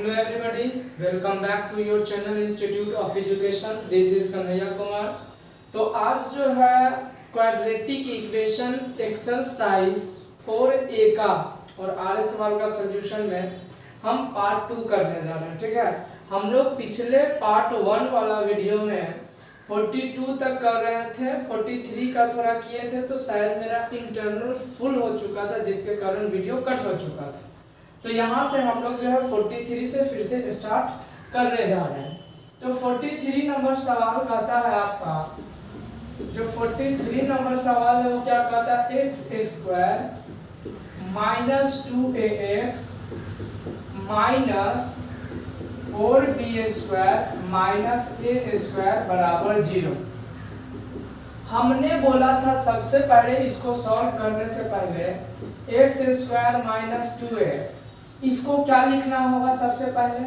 Hello everybody, welcome back to your channel Institute of Education. This is Kanhaiya Kumar. तो आज जो है क्वाड्रेटिक इक्वेशन एक्सरसाइज 4A का और आर सवाल का सॉल्यूशन में हम पार्ट 2 करने जा रहे हैं। ठीक है, हम लोग पिछले पार्ट 1 वाला वीडियो में 42 तक कर रहे थे, 43 का थोड़ा किए थे, तो शायद मेरा इंटरनल फुल हो चुका था जिसके कारण वीडियो कट हो चुका था। तो यहाँ से हम लोग जो है 43 से फिर से स्टार्ट करने जा रहे हैं। तो 43 नंबर सवाल कहता है आपका, जो 43 नंबर सवाल है वो क्या कहता है, x square minus 2ax minus 4b square minus a square बराबर 0। हमने बोला था सबसे पहले इसको सॉल्व करने से पहले एक्स स्क्वायर माइनस 2x, इसको क्या लिखना होगा सबसे पहले,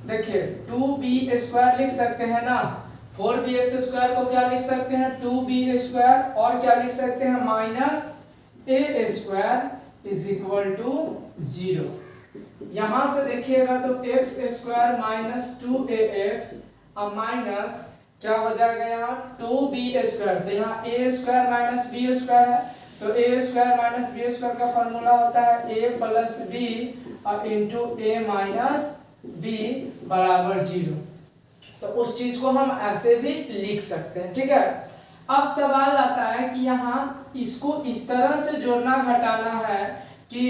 देखिए 2b स्क्वायर लिख सकते हैं ना, 4bx स्क्वायर को क्या लिख सकते हैं 2b स्क्वायर, और क्या लिख सकते हैं minus a square is equal to 0। यहां से देखिएगा तो x स्क्वायर माइनस 2ax और माइनस क्या हो जाएगा यहाँ 2b स्क्वायर, तो यहाँ a square minus b square है, तो a square minus b square का फॉर्मूला होता है a प्लस b और इंटू a माइनस b बराबर 0। तो उस चीज को हम ऐसे भी लिख सकते हैं। ठीक है, अब सवाल आता है कि यहाँ इसको इस तरह से जोड़ना घटाना है कि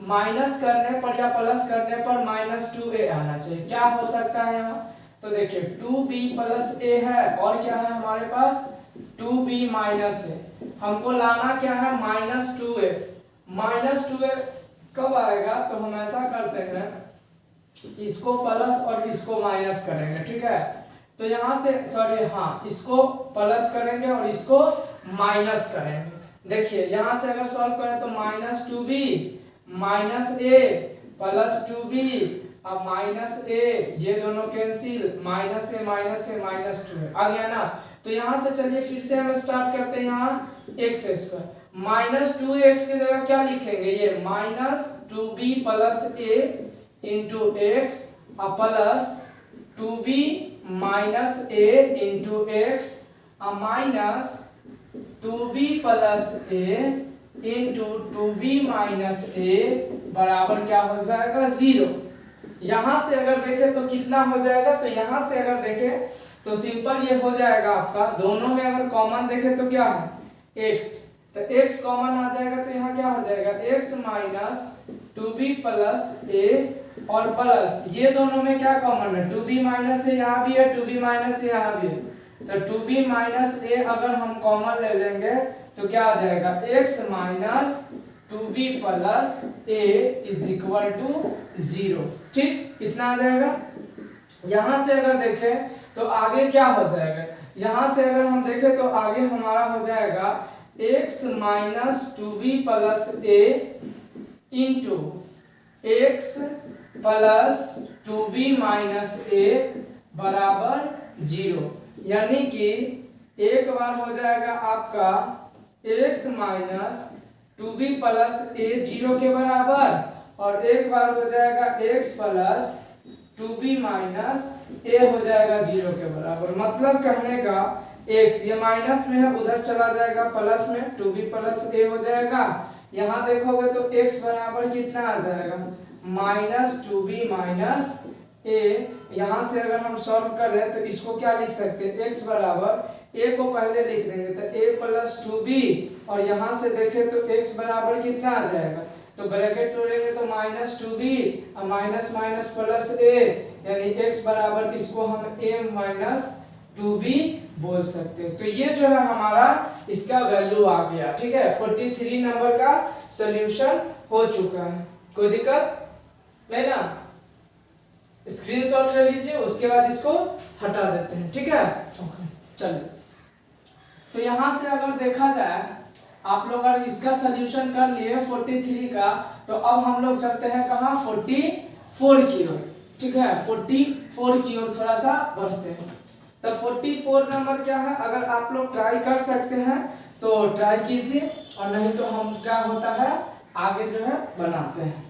माइनस करने पर या प्लस करने पर माइनस 2a आना चाहिए। क्या हो सकता है यहाँ, तो देखिए 2b प्लस a है और क्या है हमारे पास 2b माइनस a, हमको लाना क्या है माइनस 2a। माइनस 2a कब आएगा, तो हम ऐसा करते हैं इसको प्लस और इसको माइनस करेंगे। ठीक है, तो यहाँ से सॉरी हाँ इसको प्लस करेंगे और इसको माइनस करेंगे। देखिए यहाँ से अगर सॉल्व करें तो minus 2b minus a plus 2b अब माइनस a, ये दोनों cancel, minus a minus a आ गया ना। तो यहाँ से चलिए फिर से हम स्टार्ट करते हैं, यहाँ एक्स स्क्वायर माइनस 2x की जगह क्या लिखेंगे, ये minus 2b plus a into x plus 2b minus a into x minus 2b plus a into 2b minus a बराबर क्या हो जाएगा 0। यहाँ से अगर देखें तो कितना हो जाएगा, तो यहाँ से अगर देखें तो सिंपल ये हो जाएगा आपका, दोनों में अगर कॉमन देखें तो क्या है x, तो x कॉमन आ जाएगा, तो यहाँ क्या हो जाएगा x minus 2b plus a और प्लस ये दोनों में क्या कॉमन है 2b माइनस a यहाँ भी है 2b माइनस a यहाँ भी है, तो 2b माइनस a अगर हम कॉमन ले लेंगे तो क्या आ जाएगा x minus 2b plus a is equal to 0। ठीक, इतना आ जाएगा। यहाँ से अगर देखें तो आगे क्या हो जाएगा, यहाँ से अगर हम देखें तो आगे हमारा हो जाएगा x minus 2b plus a into x plus 2b minus a बराबर 0, यानी कि एक बार हो जाएगा आपका x minus 2b plus a 0 के बराबर, और एक बार हो जाएगा x plus 2b minus a हो जाएगा 0 के बराबर। मतलब कहने का x ये माइनस में है उधर चला जाएगा प्लस में, 2b प्लस a हो जाएगा। यहाँ देखोगे तो x बराबर कितना आ जाएगा माइनस 2b माइनस a। यहाँ से अगर हम सॉल्व कर रहे हैं तो इसको क्या लिख सकते हैं, x बराबर a को पहले लिख देंगे तो a प्लस 2b, और यहाँ से देखें तो x बराबर कितना आ जाएगा, तो ब्रैकेट तोड़ेंगे तो माइनस 2b और माइनस माइनस प्लस a, यानी x बराबर इसको हम a माइनस 2b बोल सकते हैं। तो ये जो है हमारा इसका वैल्यू आ गया। ठीक है, 43 नंबर का सॉल्यूशन हो चुका है, कोई दिक्कत नहीं ना। स्क्रीनशॉट ले लीजिए, उसके बाद इसको हटा देते हैं। ठीक है, चलिए। तो यहाँ से अगर देखा जाए आप लोग अगर इसका सॉल्यूशन कर लिए 43 का, तो अब हम लोग चलते हैं कहाँ 44 की ओर। ठीक है, 44 की ओर थोड़ा सा बढ़ते हैं। तो 44 नंबर क्या है, अगर आप लोग ट्राई कर सकते हैं तो ट्राई कीजिए, और नहीं तो हम क्या होता है आगे जो है बनाते हैं।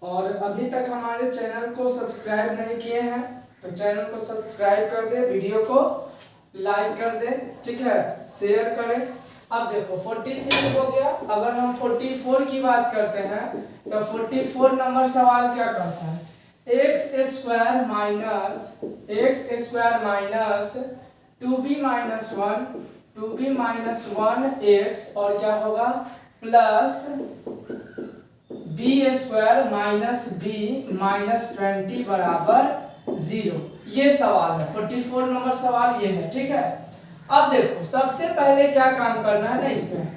और अभी तक हमारे चैनल को सब्सक्राइब नहीं किए हैं तो चैनल को सब्सक्राइब कर दे, वीडियो को लाइक कर दे, ठीक है, शेयर करें। अब देखो 43 हो गया। अगर हम 44 की बात करते हैं तो 44 नंबर सवाल क्या कहता है, x square minus 2b minus 1 X और क्या होगा plus B square minus B minus 20 बराबर 0। ये सवाल है 44 नंबर सवाल ये है, ठीक है। अब देखो सबसे पहले क्या काम करना है ना, इसमें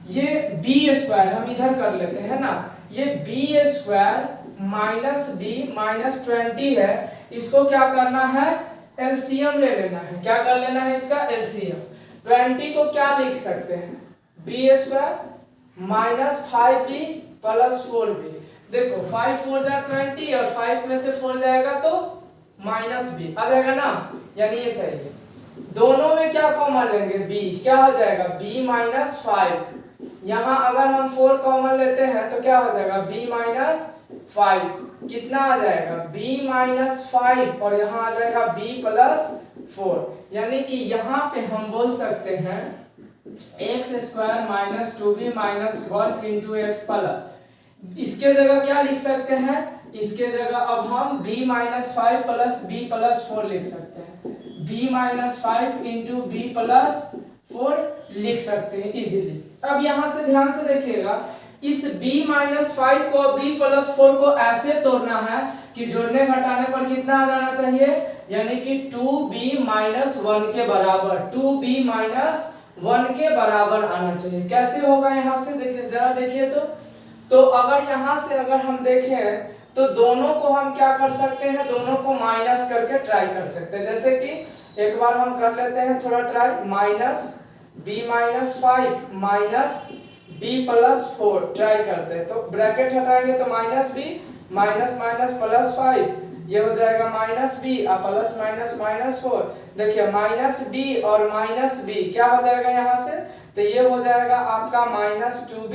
ये बी स्क्वायर हम इधर कर लेते हैं ना, ये B square minus B minus 20 है, इसको क्या करना है एलसीएम ले लेना है। क्या कर लेना है इसका एलसीएम। 20 को क्या लिख सकते हैं, B square minus 5b plus 4b। देखो 5 4 जा 20 और 5 में से 4 जाएगा तो माइनस b आ जाएगा ना, यानी ये सही है। दोनों में क्या कॉमन लेंगे b, क्या हो जाएगा b माइनस 5। यहाँ अगर हम 4 कॉमन लेते हैं तो क्या हो जाएगा b माइनस 5, कितना आ जाएगा b माइनस 5 और यहाँ आ जाएगा b प्लस 4। यानी कि यहाँ पे हम बोल सकते हैं x square minus 2b minus 1 into x plus, इसके जगह क्या लिख सकते हैं, इसके जगह अब हम b minus 5 plus b plus 4 लिख सकते हैं। b minus 5 into B plus 4 लिख सकते हैं इजीली। अब यहाँ से ध्यान से देखिएगा, इस b माइनस 5 को b प्लस 4 को ऐसे तोड़ना है कि जोड़ने घटाने पर कितना आ जाना चाहिए, यानी कि 2b माइनस 1 के बराबर, 2b माइनस 1 के बराबर आना चाहिए। कैसे होगा यहाँ से देखिए, जरा देखिए तो अगर यहाँ से अगर हम देखें तो दोनों को हम क्या कर सकते हैं, दोनों को माइनस करके ट्राई कर सकते हैं। जैसे कि एक बार हम कर लेते हैं थोड़ा try, minus b minus 5 minus b plus 4 try करते हैं। तो ब्रैकेट हटाएंगे तो minus b minus minus plus 5, ये हो जाएगा माइनस b और प्लस माइनस माइनस 4। देखिए माइनस b और माइनस b क्या हो जाएगा यहाँ से, तो ये हो जाएगा आपका माइनस 2b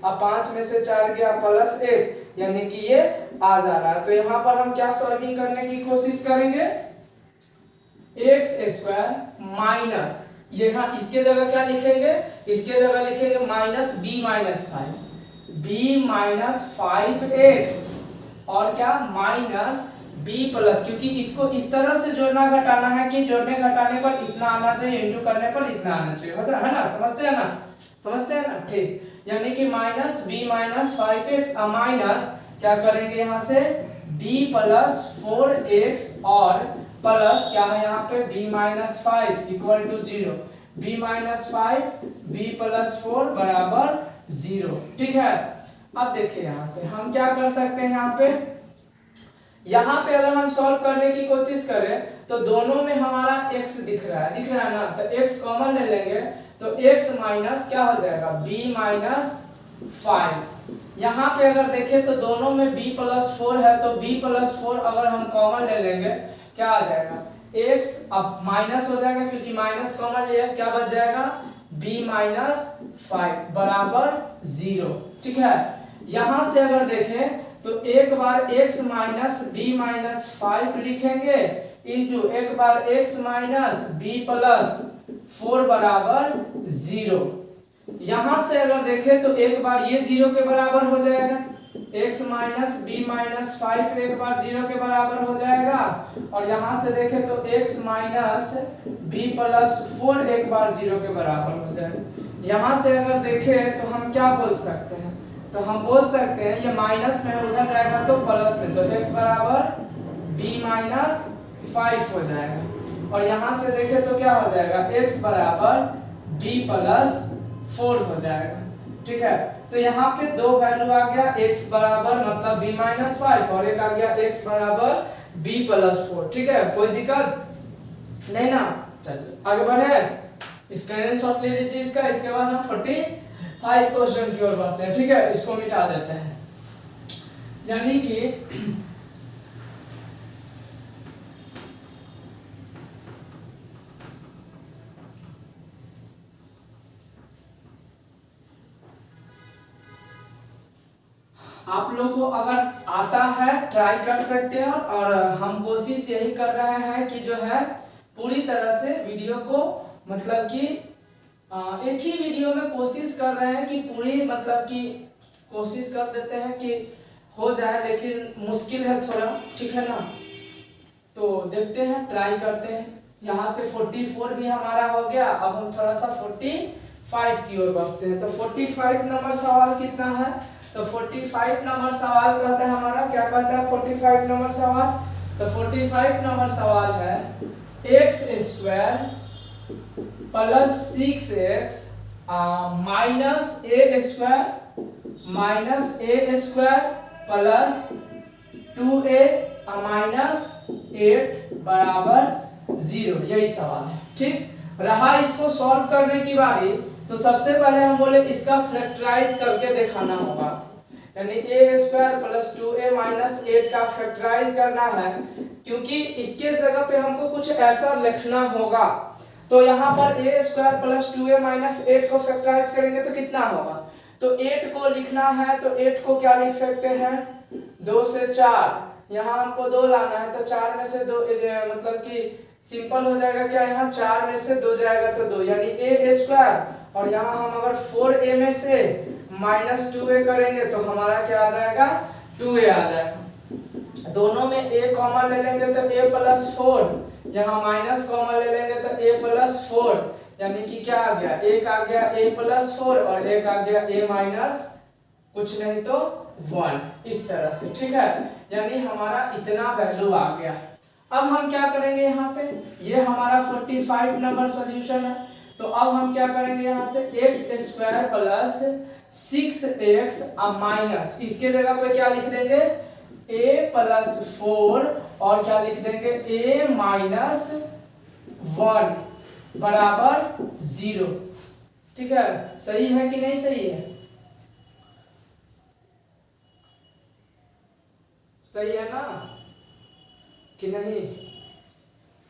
और 5 में से 4 गया प्लस 1, यानी कि ये आ जा रहा है। तो यहाँ पर हम क्या सॉल्विंग करने की कोशिश करेंगे, एक्स स्क्वायर माइनस, यहाँ इसके जगह क्या लिखेंगे, इसके जगह लिखेंगे minus b minus 5, b minus 5x और क्या माइनस b प्लस, क्योंकि इसको इस तरह से जोड़ना घटाना है कि जोड़ने घटाने पर इतना आना चाहिए, इंटू करने पर इतना आना चाहिए, होता है ना, समझते हैं ना, ठीक। यानी कि माइनस b माइनस 5x और माइनस क्या करेंगे यहाँ से b प्लस 4x और प्लस क्या है यहाँ पे b minus 5 equal to 0, b minus 5 b plus 4 बराबर 0, ठीक है। अब देखिए यहाँ से हम क्या कर सकते हैं, यहाँ पे अगर हम सॉल्व करने की कोशिश करें तो दोनों में हमारा x दिख रहा है ना, तो x कॉमन ले लेंगे तो x माइनस क्या हो जाएगा b माइनस 5। यहाँ पे अगर देखें तो दोनों में b प्लस 4 है, तो b प्लस 4 अगर हम कॉमन ले लेंगे क्या आ जाएगा, x अब माइनस हो जाएगा क्योंकि माइनस कॉमन लिया, क्या बच जाएगा b माइनस 5 बराबर 0, ठीक है। यहाँ से अगर देखें तो एक बार x माइनस b माइनस 5 लिखेंगे इंटू एक बार x माइनस b प्लस 4 बराबर 0। यहाँ से अगर देखें तो एक बार ये 0 के बराबर हो जाएगा, x माइनस b माइनस 5 एक बार 0 के बराबर हो जाएगा, और यहाँ से देखें तो x माइनस b प्लस 4 एक बार 0 के बराबर हो जाएगा। यहाँ से अगर देखें तो हम क्या बोल सकते हैं, तो हम बोल सकते हैं ये माइनस में उधर जाएगा तो प्लस में, तो x बराबर b माइनस 5 हो जाएगा, और यहाँ से देखें तो क्या हो जाएगा x बराबर b प्लस 4 हो जाएगा, ठीक है। तो यहाँ पे दो वैल्यू आ गया, x बराबर मतलब b माइनस 5 और एक आ गया x बराबर b प्लस 4, ठीक है, कोई दिक्कत नहीं ना। चलिए आगे बढ़े, स्क्रीनशॉट ले लीजिए इसका, इसके बाद हम 45 क्वेश्चन की ओर बढ़ते हैं, ठीक है। इसको मिटा देते हैं, यानी कि आप लोग को अगर आता है ट्राई कर सकते हैं, और हम कोशिश यही कर रहे हैं कि जो है पूरी तरह से वीडियो को मतलब कि एक ही वीडियो में कोशिश कर रहे हैं कि पूरी मतलब कि कोशिश कर देते हैं कि हो जाए, लेकिन मुश्किल है थोड़ा, ठीक है ना। तो देखते हैं, ट्राई करते हैं। यहाँ से 44 भी हमारा हो गया। अब हम थोड़ा सा 45 की ओर बढ़ते हैं। तो 45 नंबर सवाल कितना है? तो 45 नंबर सवाल कहता है हमारा, क्या कहता है 45 नंबर सवाल? तो 45 नंबर सवाल है x square plus 6x minus a square plus 2a minus 8 बराबर 0। यही सवाल है, ठीक रहा। इसको सॉल्व करने की बारी, तो सबसे पहले हम बोले इसका फैक्टराइज करके दिखाना होगा, यानी ए स्क्वायर प्लस 2a माइनस 8 का फैक्टराइज करना है, क्योंकि इसके जगह पे हमको कुछ ऐसा लिखना होगा। तो यहाँ पर ए स्क्वायर प्लस 2a माइनस 8 को फैक्टराइज करेंगे तो कितना होगा? तो 8 को लिखना है, तो 8 को क्या लिख सकते हैं? 2 से 4, यहाँ हमको 2 लाना है, तो 4 में से 2 मतलब कि सिंपल हो जाएगा क्या? यहाँ 4 में से 2 जाएगा तो 2, यानी ए स्क्वायर, और यहाँ हम अगर 4a में से माइनस 2a करेंगे तो हमारा क्या आ जाएगा? 2a आ जाएगा। दोनों में a कॉमन ले लेंगे तो a प्लस 4, यहाँ माइनस कॉमन ले लेंगे तो a प्लस 4, यानी कि क्या आ गया? एक आ गया a प्लस 4 और एक आ गया a माइनस कुछ नहीं तो 1, इस तरह से, ठीक है। यानी हमारा इतना वैल्यू आ गया। अब हम क्या करेंगे यहाँ पे? ये हमारा 45 नंबर सॉल्यूशन है। तो अब हम क्या करेंगे यहाँ से? X square plus 6x minus, इसके जगह पे क्या लिख देंगे? a प्लस 4 और क्या लिख देंगे? a माइनस 1 बराबर 0, ठीक है। सही है कि नहीं सही है? सही है ना कि नहीं?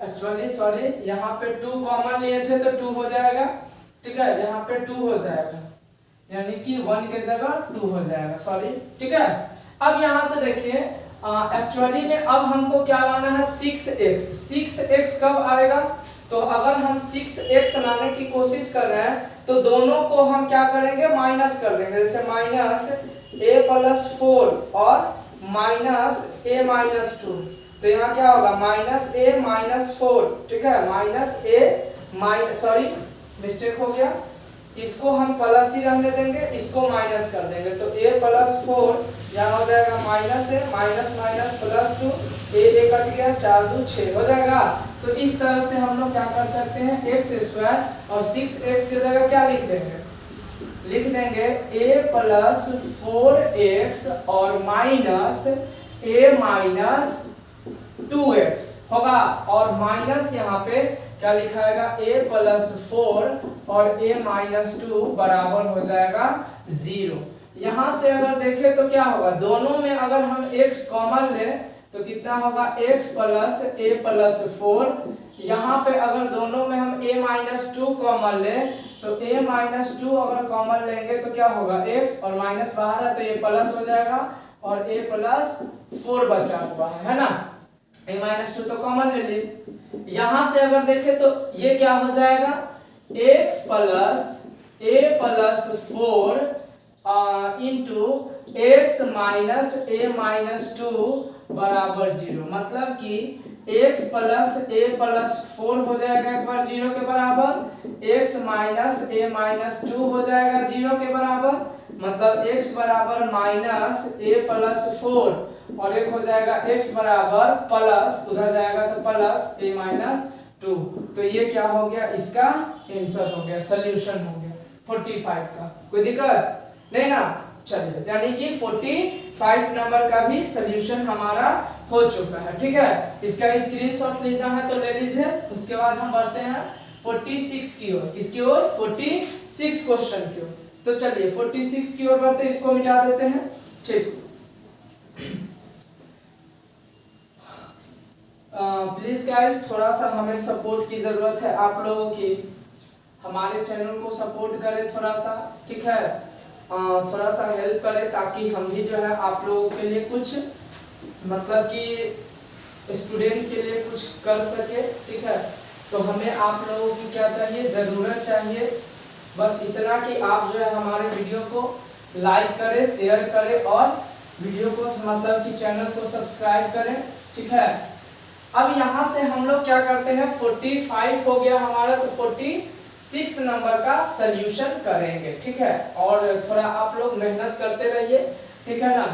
एक्चुअली सॉरी, यहाँ पे 2 कॉमन लिए थे तो 2 हो जाएगा, ठीक है। यहाँ पे 2 हो जाएगा, यानी कि 1 के जगह 2 हो जाएगा, सॉरी, ठीक है। अब यहाँ से देखिए, एक्चुअली में अब हमको क्या लाना है? 6x। 6x कब आएगा? तो अगर हम 6x लाने की कोशिश कर रहे हैं तो दोनों को हम क्या करेंगे? माइनस कर देंगे। जैसे माइनस a प्लस 4 और माइनस a माइनस 2, तो यहाँ क्या होगा? माइनस a माइनस 4, ठीक है। माइनस a सॉरी मिस्टेक हो गया, इसको हम प्लस ही रहने देंगे, इसको माइनस कर देंगे। तो a प्लस 4 यहाँ हो जाएगा minus a minus minus plus 2, a cut गया, 4 2 6 हो जाएगा। तो इस तरह से हम लोग क्या कर सकते हैं? एक्स स्क्वायर और 6x की जगह क्या लिख देंगे? लिख देंगे a प्लस 4x और माइनस a माइनस 2x होगा, और माइनस यहाँ पे क्या लिखाएगा? a प्लस 4 और a माइनस 2 बराबर हो जाएगा 0। यहाँ से अगर देखें तो क्या होगा? दोनों में अगर हम x कॉमन ले तो कितना होगा? x plus a plus 4। यहाँ पे अगर दोनों में हम a माइनस 2 कॉमन ले तो a माइनस 2 अगर कॉमन लेंगे तो क्या होगा? x और माइनस बाहर है तो ये प्लस हो जाएगा, और a प्लस 4 बचा हुआ है ना। a माइनस 2 तो कॉमन ले ली। यहाँ से अगर देखें तो ये क्या हो जाएगा? x plus a plus 4 into x minus a minus 2 बराबर 0, मतलब कि x प्लस a प्लस 4 हो जाएगा एक बार 0 के बराबर, x माइनस a माइनस 2 हो जाएगा 0 के बराबर, मतलब x बराबर माइनस a प्लस 4 और एक हो जाएगा x बराबर प्लस, उधर जाएगा तो प्लस a माइनस 2। तो ये क्या हो गया? इसका आंसर हो गया, सॉल्यूशन हो गया 45 का। कोई दिक्कत नहीं ना? चलिए, यानी कि 45 नंबर का भी सॉल्यूशन हमारा हो चुका है, ठीक है। इसका स्क्रीनशॉट लेना है तो ले लीजिए। उसके बाद हम बढ़ते हैं 46 की ओर। किसकी ओर? 46 क्वेश्चन की ओर। तो चलिए 46 की ओर बढ़ते हैं, इसको मिटा देते हैं, ठीक। प्लीज गाइस, थोड़ा सा हमें सपोर्ट की जरूरत है आप लोगों की। हमारे चैनल को सपोर्ट करें थोड़ा सा, ठीक है। थोड़ा सा हेल्प करे, ताकि हम भी जो है आप लोगों के लिए कुछ मतलब कि स्टूडेंट के लिए कुछ कर सके। ठीक है, तो हमें आप लोगों की क्या चाहिए, ज़रूरत चाहिए बस इतना कि आप जो है हमारे वीडियो को लाइक करें, शेयर करें और वीडियो को मतलब कि चैनल को सब्सक्राइब करें। ठीक है, अब यहाँ से हम लोग क्या करते हैं, 45 हो गया हमारा, तो 46 नंबर का सल्यूशन करेंगे। ठीक है, और थोड़ा आप लोग मेहनत करते रहिए। ठीक है ना,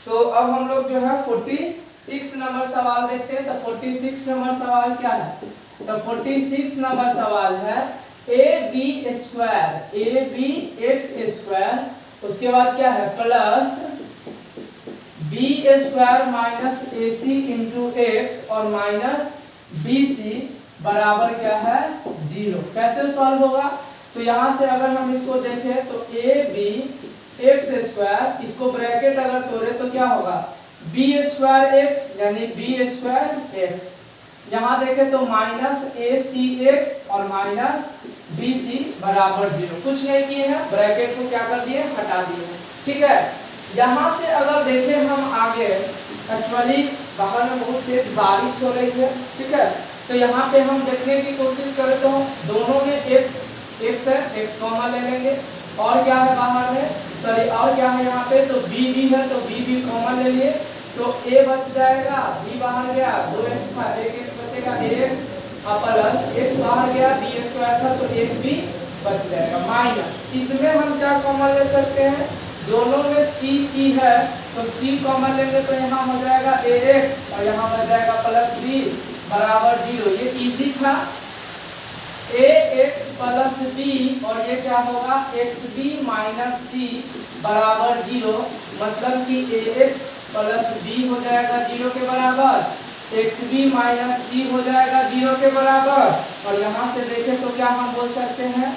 तो अब हम लोग जो है 46 नंबर सवाल देखते हैं। तो 46 नंबर सवाल क्या है, तो 46 नंबर सवाल है ए बी एक्स स्क्वायर, उसके बाद क्या है प्लस बी स्क्वायर माइनस ए सी इंटू एक्स और माइनस बी सी बराबर क्या है 0। कैसे सॉल्व होगा, तो यहाँ से अगर हम इसको देखें तो ए बी एक्स स्क्वायर, इसको ब्रैकेट अगर तोड़े तो क्या होगा बी स्क्वायर एक्स यानी बी स्क्वायर एक्स, यहाँ देखें तो माइनस ए सी एक्स और माइनस बी सी बराबर 0। कुछ नहीं किए हैं, ब्रैकेट को क्या कर दिए, हटा दिए। ठीक है, यहाँ से अगर देखें हम आगे, एक्चुअली बाहर में बहुत तेज बारिश हो रही है। ठीक है, तो यहाँ पे हम देखने की कोशिश करें तो दोनों में x है, x कॉमा ले लेंगे, और क्या है बाहर में, सॉरी और क्या है यहाँ पे, तो b भी है तो b भी कॉमा ले लिए, तो a बच जाएगा, b बाहर गया, 2x था, 1x बचेगा, ax और प्लस x बाहर गया, b स्क्वायर था तो 1b बच जाएगा, माइनस इसमें हम क्या कॉमन ले सकते हैं, दोनों में c है तो c कॉमन लेंगे तो यहाँ हो जाएगा ax और यहाँ हो जाएगा प्लस b बराबर 0। ये इजी था, ax प्लस b और ये क्या होगा xb माइनस c बराबर 0, मतलब कि ax प्लस b हो जाएगा 0 के बराबर, xb माइनस c हो जाएगा 0 के बराबर, और यहाँ से देखें तो क्या हम बोल सकते हैं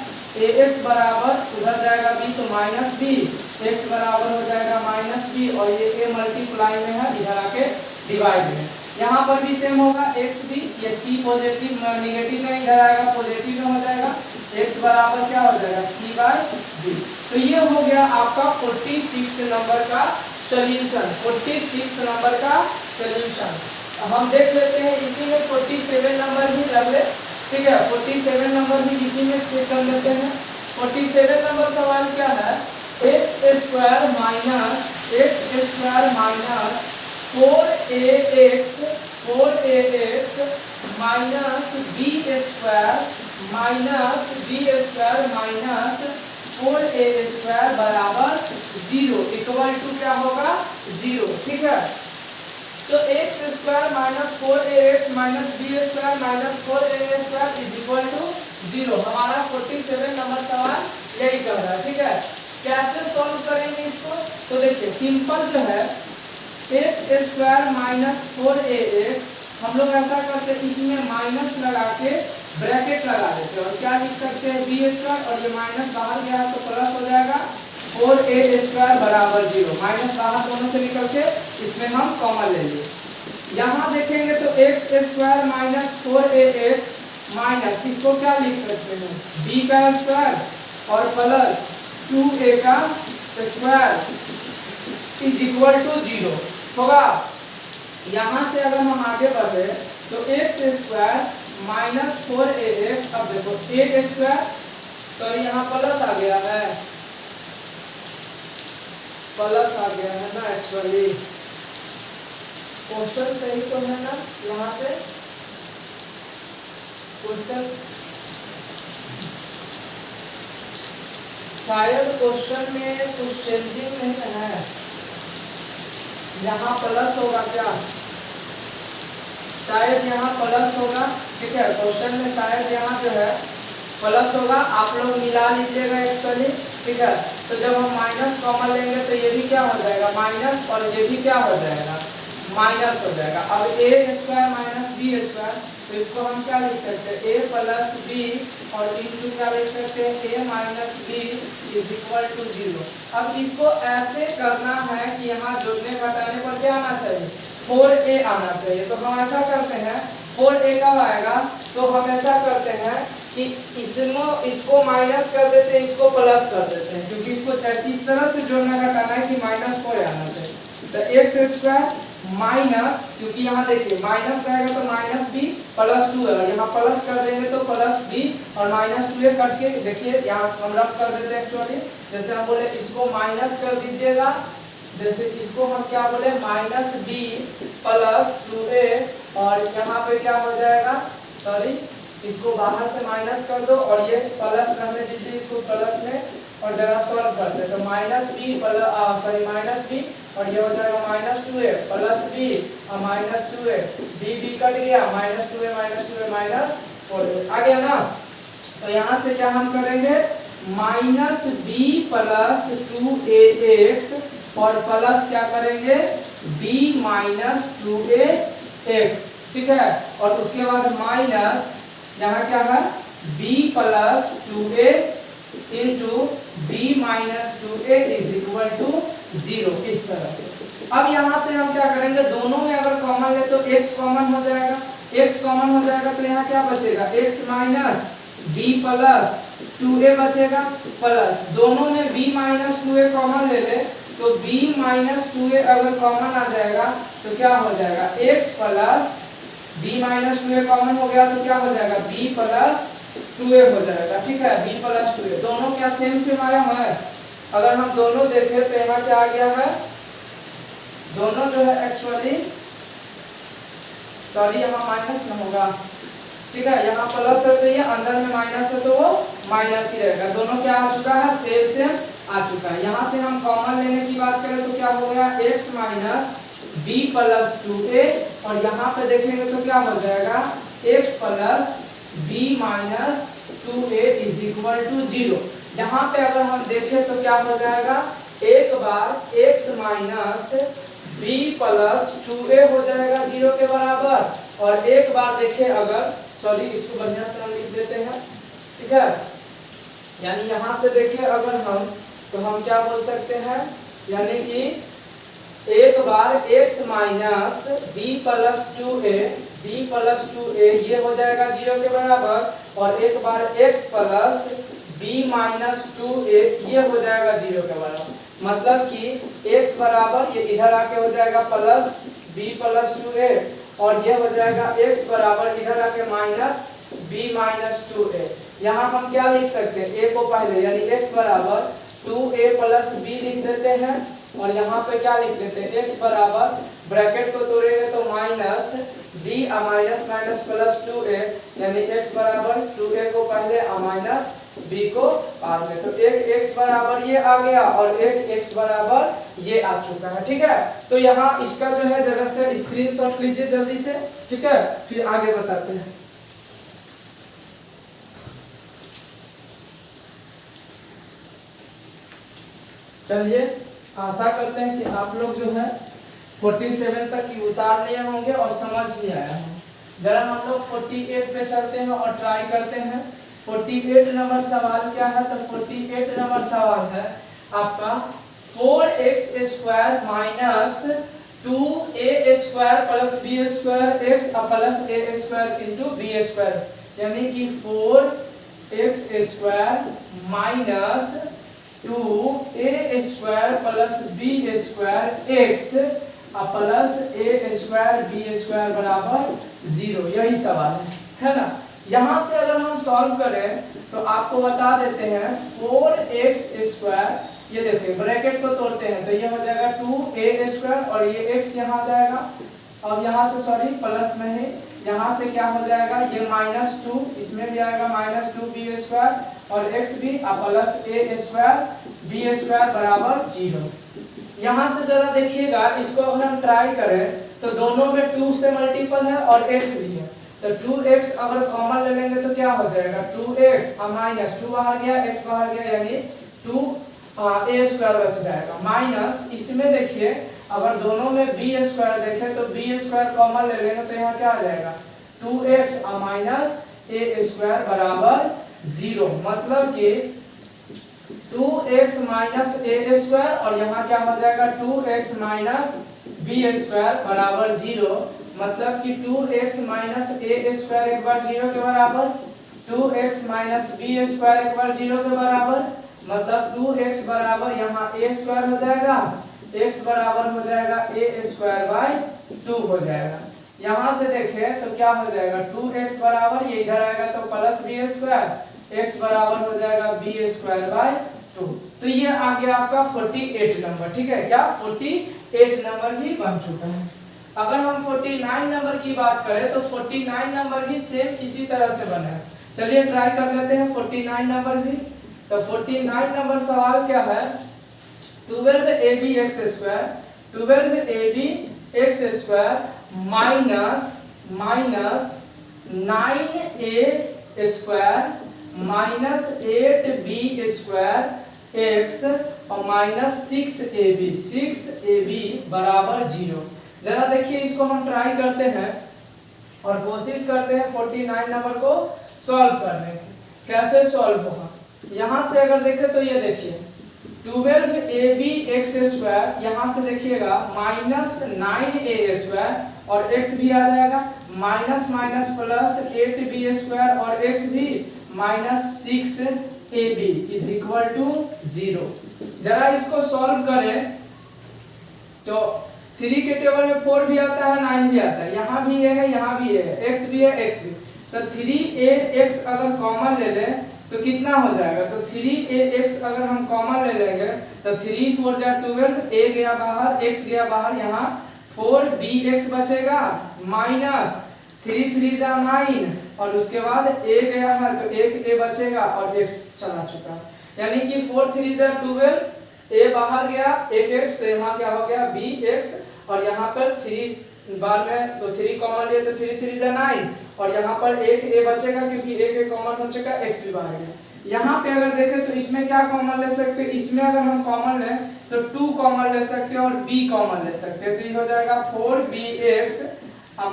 ax बराबर उधर जाएगा b तो माइनस b, x बराबर हो जाएगा माइनस b और ये a मल्टीप्लाई में है, इधर आके डिवाइड में, यहाँ पर भी सेम होगा xb, ये c पॉजिटिव नेगेटिव में इधर आएगा पॉजिटिव में हो जाएगा, x बराबर क्या हो जाएगा c बाय b। तो ये हो गया आपका 46 नंबर का सॉल्यूशन, 46 नंबर का सॉल्यूशन। हम देख लेते हैं इसी में 47 नंबर भी रख ले। ठीक है, 47 नंबर भी इसी में चेक कर लेते हैं। 47 नंबर सवाल क्या है, x square minus 4ax minus B square minus 4a square बराबर 0 इक्वल टू क्या होगा 0। ठीक है, तो X square minus 4ax minus B square minus 4a square is equal to 0। हमारा 47 नंबर सवाल यही कर रहा है। ठीक है, कैसे सॉल्व करेंगे इसको, तो देखिए सिंपल जो है एक्स स्क्वायर माइनस 4ax, हम लोग ऐसा करते हैं इसमें माइनस लगा के ब्रैकेट लगा देते हैं और क्या लिख सकते हैं बी स्क्वायर, और ये माइनस बाहर गया तो प्लस हो जाएगा 4a स्क्वायर बराबर 0, माइनस बाहर दोनों से निकल के इसमें हम कॉमन ले लिए। यहाँ देखेंगे तो X square minus 4ax minus इसको क्या लिख सकते हैं b का स्क्वायर और प्लस 2a का स्क्वायर इज इक्वल टू 0 होगा। यहाँ से अगर हम आगे बढ़े तो एक्स स्क्वायर माइनस 4ax, अब देखो a स्क्वायर, तो यहाँ प्लस आ गया है, प्लस आ गया है ना, एक्चुअली क्वेश्चन सही तो है ना, यहाँ पे क्वेश्चन शायद क्वेश्चन में कुछ चेंजिंग नहीं है, यहाँ प्लस होगा क्या, शायद यहाँ प्लस होगा। ठीक है, क्वेश्चन में शायद यहाँ जो है प्लस होगा, आप लोग मिला लीजिएगा एक्चुअली। ठीक है, तो जब हम माइनस कॉमन लेंगे तो ये भी क्या हो जाएगा माइनस और ये भी क्या हो जाएगा माइनस हो जाएगा। अब a square minus B square, तो इसको हम क्या लिख सकते हैं ए प्लस बी और इंटू क्या लिख सकते हैं a minus b is equal to 0। अब इसको ऐसे करना है कि यहाँ जोड़ने घटाने पर क्या आना चाहिए 4a आना चाहिए, तो हम ऐसा करते हैं 4a कब आएगा, तो हम ऐसा करते हैं कि इसको माइनस कर देते हैं, इसको प्लस कर देते हैं, क्योंकि इसको इस तरह से जोड़ना घटाना है कि माइनस को आना चाहिए। तो एक्स स्क्वायर माइनस, क्योंकि यहाँ देखिए माइनस रहेगा तो माइनस बी प्लस 2 है, यहाँ प्लस कर देंगे तो प्लस बी और माइनस 2 कट के देखिए यहाँ हम रफ कर देते हैं एक्चुअली। जैसे हम बोले इसको माइनस कर दीजिएगा, जैसे इसको हम क्या बोले माइनस बी प्लस 2a, और यहाँ पे क्या हो जाएगा, सॉरी इसको बाहर से माइनस कर दो और ये प्लस रहने दीजिए, इसको प्लस में और जरा सॉल्व करते हैं। तो माइनस बी माइनस बी और ये हो जाएगा माइनस 2a प्लस बी और माइनस 2a, बी कट गया, माइनस 2a माइनस 4a आ गया ना। तो यहाँ से क्या हम करेंगे माइनस बी प्लस 2ax और प्लस क्या करेंगे b माइनस 2ax, ठीक है। और उसके बाद माइनस यहाँ क्या है b plus 2a into b minus 2a is equal to 0, इस तरह से। अब यहाँ से हम क्या करेंगे, दोनों में अगर कॉमन ले तो x कॉमन हो जाएगा, x कॉमन हो जाएगा तो यहाँ क्या बचेगा x minus b plus 2a बचेगा, प्लस दोनों में b माइनस 2a कॉमन ले ले तो b माइनस 2a अगर कॉमन आ जाएगा तो क्या हो जाएगा x plus b minus 2a common हो गया तो क्या हो जाएगा b प्लस 2a हो जाएगा, ठीक है। b प्लस 2a दोनों क्या सेम आया है। अगर हम दोनों देखें तो यहाँ क्या आ गया है, दोनों जो है एक्चुअली सॉरी यहाँ माइनस में होगा, ठीक है, यहाँ प्लस है तो ये अंदर में माइनस है तो वो माइनस ही रहेगा। दोनों क्या आ चुका है सेम आ चुका है। यहाँ से हम कॉमन लेने की बात करें तो क्या हो गया x minus b plus 2a और यहाँ पे देखेंगे तो क्या हो जाएगा x plus b minus 2a is equal to 0। यहाँ पे अगर हम देखें तो क्या हो जाएगा, एक बार x minus b plus 2a हो जाएगा 0 के बराबर, और एक बार देखें अगर सॉरी इसको बढ़िया से हम लिख देते हैं, ठीक है। यानी यहाँ से देखें अगर हम तो हम क्या बोल सकते हैं, यानी कि एक बार x minus b plus 2a ये हो जाएगा 0 के बराबर, और एक बार x plus b minus 2a ये हो जाएगा 0 के बराबर। मतलब कि x बराबर ये इधर आके हो जाएगा प्लस b प्लस 2a और ये हो जाएगा x बराबर इधर आके माइनस b माइनस 2a। यहाँ हम क्या लिख सकते हैं, a को पहले यानी x बराबर 2a प्लस b लिख देते हैं, और यहाँ पे क्या लिख देते हैं x बराबर ब्रैकेट को तोड़ेंगे तो minus b minus minus plus 2a, यानी x बराबर 2a को पहले माइनस b को बाद में। तो एक x बराबर ये आ गया और एक x बराबर ये आ चुका है, ठीक है। तो यहाँ इसका जो है जरा से स्क्रीनशॉट लीजिए जल्दी से, ठीक है, फिर आगे बताते हैं। चलिए आशा करते हैं कि आप लोग जो है 47 तक की उतार लिए होंगे और समझ भी आया हो। जरा हम लोग 48 पे चलते हैं और ट्राई करते हैं। 48 नंबर सवाल क्या है, तो 48 नंबर सवाल है आपका 4x square minus 2a square plus b square x plus a square into b square, यानी कि 4x square minus 2a square plus b square x plus a square b square बराबर 0, यही सवाल है ना। यहाँ से अगर हम सॉल्व करें तो आपको बता देते हैं 4x स्क्वायर, ये देखिए ब्रैकेट को तोड़ते हैं तो ये हो जाएगा 2a स्क्वायर और ये x यहाँ आ जाएगा। अब यहाँ से सॉरी प्लस नहीं, यहाँ से क्या हो जाएगा ये माइनस 2, इसमें भी आएगा माइनस 2b स्क्वायर और x भी plus a square b square बराबर 0। यहाँ से जरा देखिएगा, इसको अगर हम ट्राई करें तो दोनों में 2 से मल्टीपल है और x भी है, तो 2x अगर कॉमन ले लेंगे तो क्या हो जाएगा 2x माइनस 2 बाहर गया x बाहर गया, यानी 2a स्क्वायर बच जाएगा। माइनस इसमें देखिए अगर दोनों में b स्क्वायर देखें तो b स्क्वायर कॉमन ले लेंगे तो यहाँ क्या आ जाएगा 2x माइनस a स्क्वायर बराबर 0। मतलब कि 2x माइनस a स्क्वायर और यहाँ क्या हो जाएगा 2x माइनस b स्क्वायर बराबर 0। मतलब कि 2x माइनस a स्क्वायर एक बार 0 के बराबर 2x माइनस बी स्क्वायर एक बार 0 के बराबर, मतलब 2x बराबर यहाँ a स्क्वायर हो जाएगा, x बराबर हो जाएगा a स्क्वायर बाय 2 हो जाएगा। यहाँ से देखें तो क्या हो जाएगा, 2x बराबर ये इधर आएगा तो प्लस बी स्क्वायर, x बराबर हो जाएगा बी स्क्वायर बाय 2। तो ये आ गया आपका 48 नंबर। ठीक है, क्या 48 नंबर भी बन चुका है। अगर हम 49 नंबर की बात करें तो 49 नंबर भी सेम इसी तरह से बना है। चलिए ट्राई कर लेते हैं 49 नंबर भी। तो 49 नंबर सवाल क्या है, 12ab x square, 12ab x square minus 9a square minus 8b square x और माइनस 6ab बराबर 0। जरा देखिए इसको हम ट्राई करते हैं और कोशिश करते हैं 49 नंबर को सॉल्व करने की। कैसे सॉल्व होगा, यहाँ से अगर देखें तो ये देखिए 12ab x स्क्वायर, यहाँ से देखिएगा माइनस 9a स्क्वायर और x भी आ जाएगा, minus minus plus 8b square और x भी minus 6ab is equal to 0। जरा इसको सॉल्व करें तो 3 के टेबल में 4 भी आता है 9 भी आता है, यहाँ भी ये है यहाँ भी ये है, x भी है x भी। तो 3ax अगर कॉमन ले लें तो कितना हो जाएगा, तो 3ax अगर हम कॉमन ले लेंगे तो 3 4 जा 12, a गया बाहर x गया बाहर, यहाँ 4bx बचेगा माइनस 3 3 जा 9 और उसके बाद a गया है तो एक a बचेगा और x चला चुका, यानी कि 4 3 जा 12, a बाहर गया एक x, तो यहाँ क्या हो गया bx और यहाँ पर 3 बार में तो 3 कॉमन लिए तो 3 3 जा 9 और यहाँ पर एक a बचेगा क्योंकि एक a कॉमन हो चुका, x भी बाहर गया। यहाँ पे अगर देखें तो इसमें क्या कॉमन ले सकते हैं, इसमें अगर हम कॉमन लें तो 2 कॉमन ले सकते हैं और b कॉमन ले सकते हैं, तो ये हो जाएगा 4bx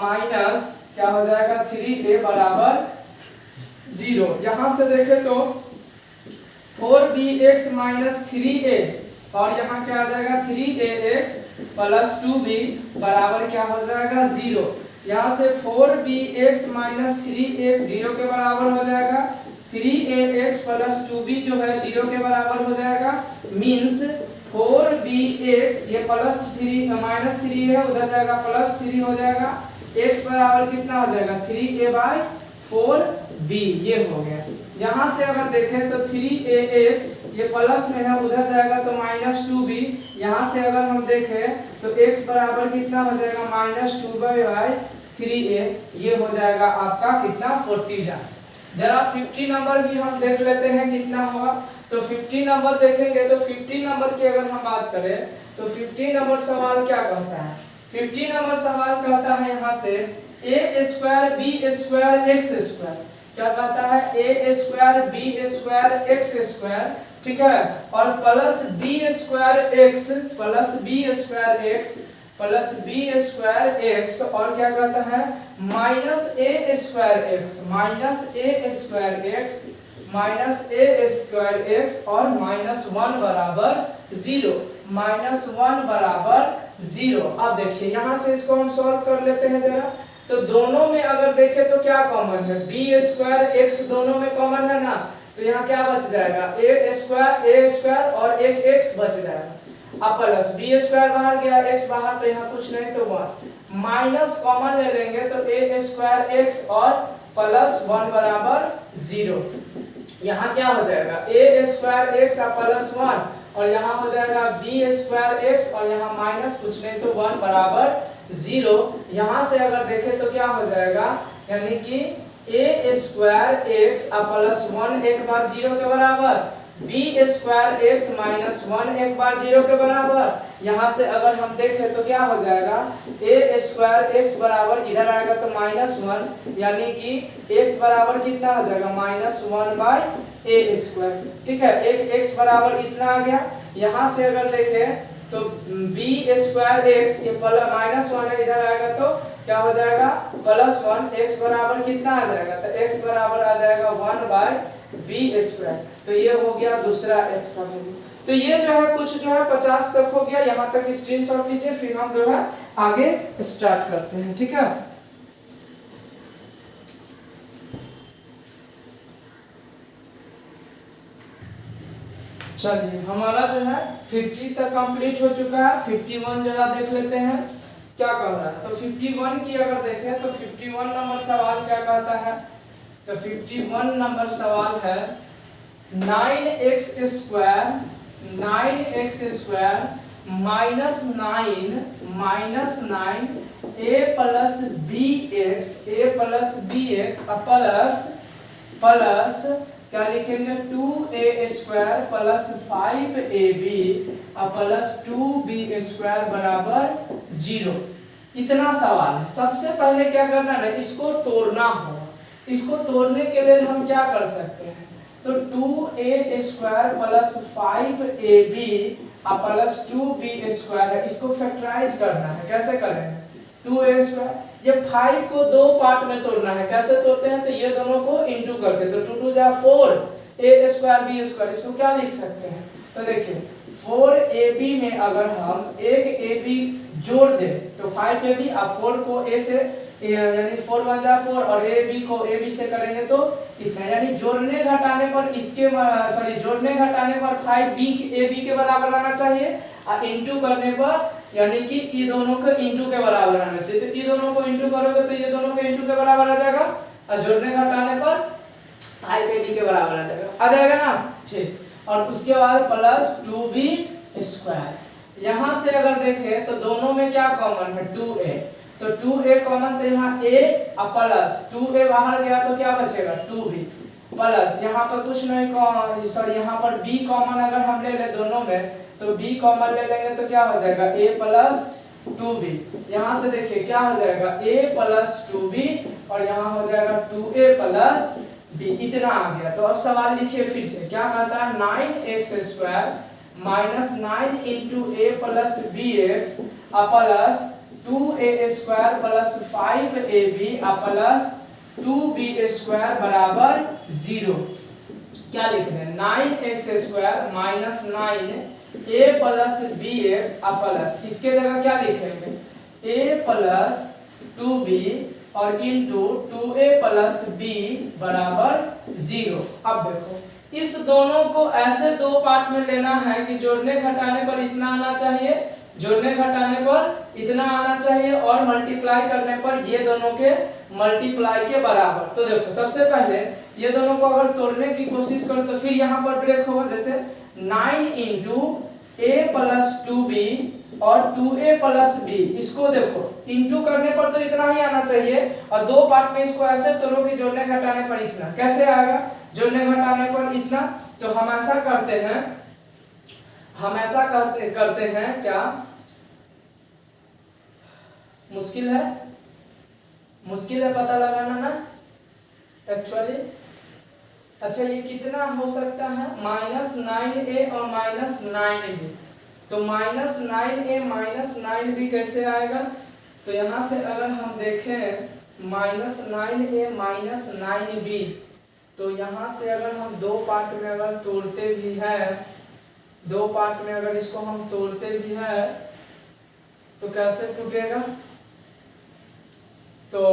माइनस क्या हो जाएगा 3a बराबर 0। यहाँ से देखें तो 4bx माइनस 3a और यहाँ क्या आ जाएगा 3ax प्लस 2b बराबर क्या हो जाएगा 0। यहाँ से 4bx माइनस 3a 0 के बराबर हो जाएगा, 3ax प्लस 2b जो है 0 के बराबर हो जाएगा, मीन्स 4bx ये प्लस 3 माइनस 3 है उधर जाएगा प्लस 3 हो जाएगा, x बराबर कितना हो जाएगा 3a बाय 4b ये हो गया। यहाँ से अगर देखें तो 3ax ये प्लस में है उधर जाएगा तो माइनस 2b, यहाँ से अगर हम देखें तो x बराबर कितना हो जाएगा माइनस 2b बाय 3a, ये हो जाएगा आपका कितना 49। जरा 50 नंबर भी हम देख लेते हैं कितना होगा। तो 50 नंबर देखेंगे तो 50 नंबर की अगर हम बात करें तो 50 नंबर सवाल क्या कहता है, 50 नंबर सवाल कहता है यहाँ से a square b square x square, क्या कहता है a square b square x square, ठीक है, और plus b square x plus b square x plus b square x और क्या कहता है minus a square x minus a square x minus a square x और माइनस 1 बराबर 0, minus 1 बराबर 0। अब देखिए यहाँ से इसको हम सॉल्व कर लेते हैं जरा। तो दोनों में अगर देखें तो क्या कॉमन है, b स्क्वायर x दोनों में कॉमन है ना, तो यहाँ क्या बच जाएगा a स्क्वायर और एक x बच जाएगा। अब प्लस b स्क्वायर बाहर गया x बाहर तो यहाँ कुछ नहीं तो 1, माइनस कॉमन ले लेंगे तो a स्क्वायर x और प्लस 1 बराबर 0। यहाँ क्या हो जाएगा a स्क्वायर x और प्लस 1 और यहाँ हो जाएगा b स्क्वायर x और यहाँ माइनस कुछ नहीं तो 1 बराबर 0। यहाँ से अगर देखें तो क्या हो जाएगा, यानी कि a स्क्वायर x प्लस 1 एक बार 0 के बराबर, b स्क्वायर x माइनस 1 एक बार 0 के बराबर। यहाँ से अगर हम देखें तो क्या हो जाएगा a स्क्वायर x बराबर इधर आएगा तो माइनस 1, यानी कि x बराबर कितना हो जाएगा माइनस 1 बाय a स्क्वायर, ठीक है, एक x बराबर इतना आ गया। यहाँ से अगर देखें तो b स्क्वायर x ये माइनस 1 है इधर आएगा तो क्या हो जाएगा प्लस 1, x बराबर कितना आ जाएगा तो x बराबर आ जाएगा 1 बाय b स्क्वायर। तो ये हो गया दूसरा x का वैल्यू। तो ये जो है कुछ जो है 50 तक हो गया, यहाँ तक स्क्रीनशॉट लीजिए, फिर हम जो है आगे स्टार्ट करते हैं, ठीक है। चलिए हमारा जो है 50 तक कंप्लीट हो चुका है। 51 जरा देख लेते हैं क्या कह रहा है। तो 51 की अगर देखें तो 51 नंबर सवाल क्या कहता है। तो 51 नंबर सवाल है 9x square minus 9 a plus bx plus क्या लिखेंगे 2a square plus 5ab plus 2b square बराबर 0। इतना सवाल है। सबसे पहले क्या करना है, इसको तोड़ना होगा। इसको तोड़ने के लिए हम क्या कर सकते हैं, तो 2a square plus 5ab plus 2b square है, इसको फैक्टराइज करना है। कैसे करेंगे, 2a स्क्वायर, ये 5 को दो पार्ट में तोड़ना है। कैसे तोड़ते हैं, तो ये दोनों को इनटू करके, तो 2 2 जा 4 a स्क्वायर b स्क्वायर, इसको क्या लिख सकते हैं, तो देखिए 4ab में अगर हम एक ab जोड़ दें तो 5ab और 4 को a से यानी 4 1 जा 4 और ab को ab से करेंगे तो इतना, यानी जोड़ने घटाने पर इसके जोड़ने घटाने पर 5b ab के बराबर आना चाहिए और इनटू करने पर यानी कि ये दोनों को इनटू के बराबर आना चाहिए। तो ये दोनों को इनटू करोगे तो ये दोनों के इनटू के बराबर आ जाएगा और जोड़ने घटाने पर 5ab के बराबर आ जाएगा ना, ठीक। और उसके बाद प्लस 2b स्क्वायर। यहाँ से अगर देखें तो दोनों में क्या कॉमन है, 2a, तो 2a कॉमन, तो यहाँ a और प्लस 2a बाहर गया तो क्या बचेगा 2b प्लस, यहाँ पर कुछ नहीं, सॉरी यहाँ पर b कॉमन अगर हम ले ले दोनों में तो b कॉमन ले लेंगे तो क्या हो जाएगा a प्लस 2b। यहाँ से देखिए क्या हो जाएगा a प्लस 2b और यहाँ हो जाएगा 2a प्लस b। इतना आ गया। तो अब सवाल लिखिए फिर से, क्या कहता है 9x square minus 9 into a plus bx plus 2a square plus 5ab plus 2b square बराबर 0। क्या लिख रहे हैं, 9x square minus 9 a plus bx plus, इसके जगह क्या लिखेंगे a प्लस 2b और इंटू 2a प्लस b बराबर 0। अब देखो इस दोनों को ऐसे दो पार्ट में लेना है कि जोड़ने घटाने पर इतना आना चाहिए, जोड़ने घटाने पर इतना आना चाहिए और मल्टीप्लाई करने पर ये दोनों के मल्टीप्लाई के बराबर। तो देखो सबसे पहले ये दोनों को अगर तोड़ने की कोशिश करो तो फिर यहाँ पर ब्रेक होगा, जैसे 9 इंटू a प्लस 2b और 2a प्लस b, इसको देखो इंटू करने पर तो इतना ही आना चाहिए और दो पार्ट में इसको ऐसे तोड़ो कि जोड़ने घटाने पर इतना। कैसे आएगा, जोड़ने घटाने पर इतना। तो हम ऐसा करते हैं क्या, मुश्किल है पता लगाना ना एक्चुअली। अच्छा ये कितना हो सकता है, माइनस 9a और माइनस 9b। तो माइनस 9a माइनस 9b कैसे आएगा, तो यहाँ से अगर हम देखें माइनस 9a माइनस 9b, तो यहाँ से अगर हम दो पार्ट में अगर तोड़ते भी है, दो पार्ट में अगर इसको हम तोड़ते भी है तो कैसे टूटेगा, तो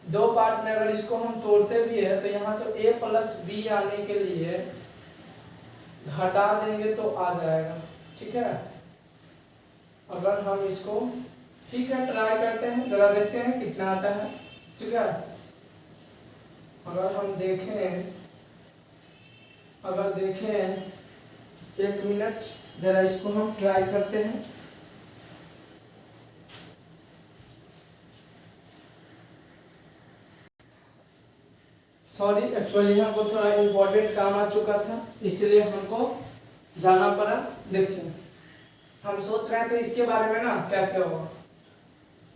दो पार्ट में अगर इसको हम तोड़ते भी है तो यहाँ तो a प्लस b आने के लिए घटा देंगे तो आ जाएगा, ठीक है। अगर हम इसको, ठीक है ट्राई करते हैं, जरा देखते हैं कितना आता है, ठीक है। अगर हम देखें 1 मिनट, जरा इसको हम ट्राई करते हैं। सॉरी एक्चुअली हमको थोड़ा इम्पोर्टेंट काम आ चुका था इसलिए हमको जाना पड़ा। देखिए हम सोच रहे थे इसके बारे में ना कैसे होगा।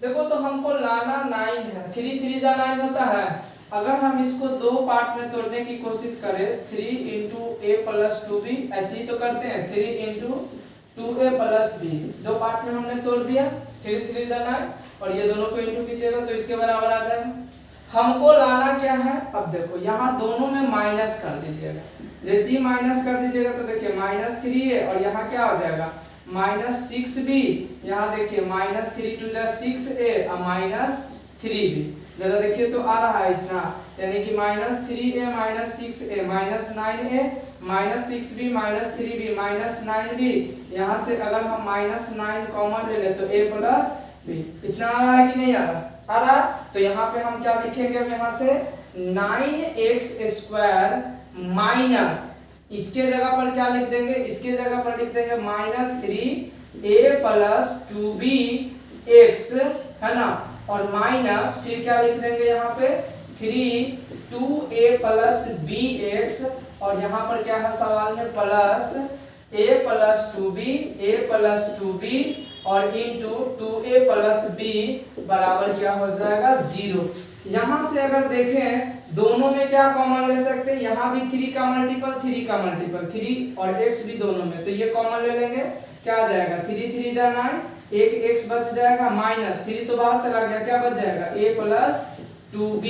देखो तो हमको लाना 9 है, 3 3 जा 9 होता है। अगर हम इसको दो पार्ट में तोड़ने की कोशिश करें, 3 इंटू a प्लस 2b, ऐसे ही तो करते हैं, 3 इंटू 2a प्लस b, दो पार्ट में हमने तोड़ दिया, 3 3 जा 9 और ये दोनों को इंटू कीजिएगा तो इसके बराबर आ जाएगा। हमको लाना क्या है, अब देखो यहाँ दोनों में माइनस कर दीजिएगा, जैसे ही माइनस कर दीजिएगा तो देखिए माइनस 3a और यहाँ क्या हो जाएगा माइनस 6b, यहाँ देखिए माइनस 3 2 जा 6a और माइनस 3b। जरा देखिए तो आ रहा है इतना, यानी कि -3a -6a -9a -6b -3b -9b। यहाँ से अगर हम -9 कॉमन ले ले तो a प्लस b, इतना आ रहा है कि नहीं आ रहा? आ रहा। तो यहाँ पे हम क्या लिखेंगे? अब यहाँ से 9x² माइनस, इसके जगह पर क्या लिख देंगे? इसके जगह पर लिख देंगे -3a + 2bx, है ना, और माइनस फिर क्या लिख देंगे यहाँ पे 2a + bx, और यहाँ पर क्या है सवाल में? प्लस a + 2b और इंटू 2a + b बराबर क्या हो जाएगा? 0। यहाँ से अगर देखें दोनों में क्या कॉमन ले सकते हैं? यहाँ भी 3 का मल्टीपल 3 और x भी दोनों में, तो ये कॉमन ले लेंगे। क्या आ जाएगा? 3 3 जा 9, एक x बच जाएगा, माइनस 3 तो बाहर चला गया, क्या बच जाएगा? a + 2b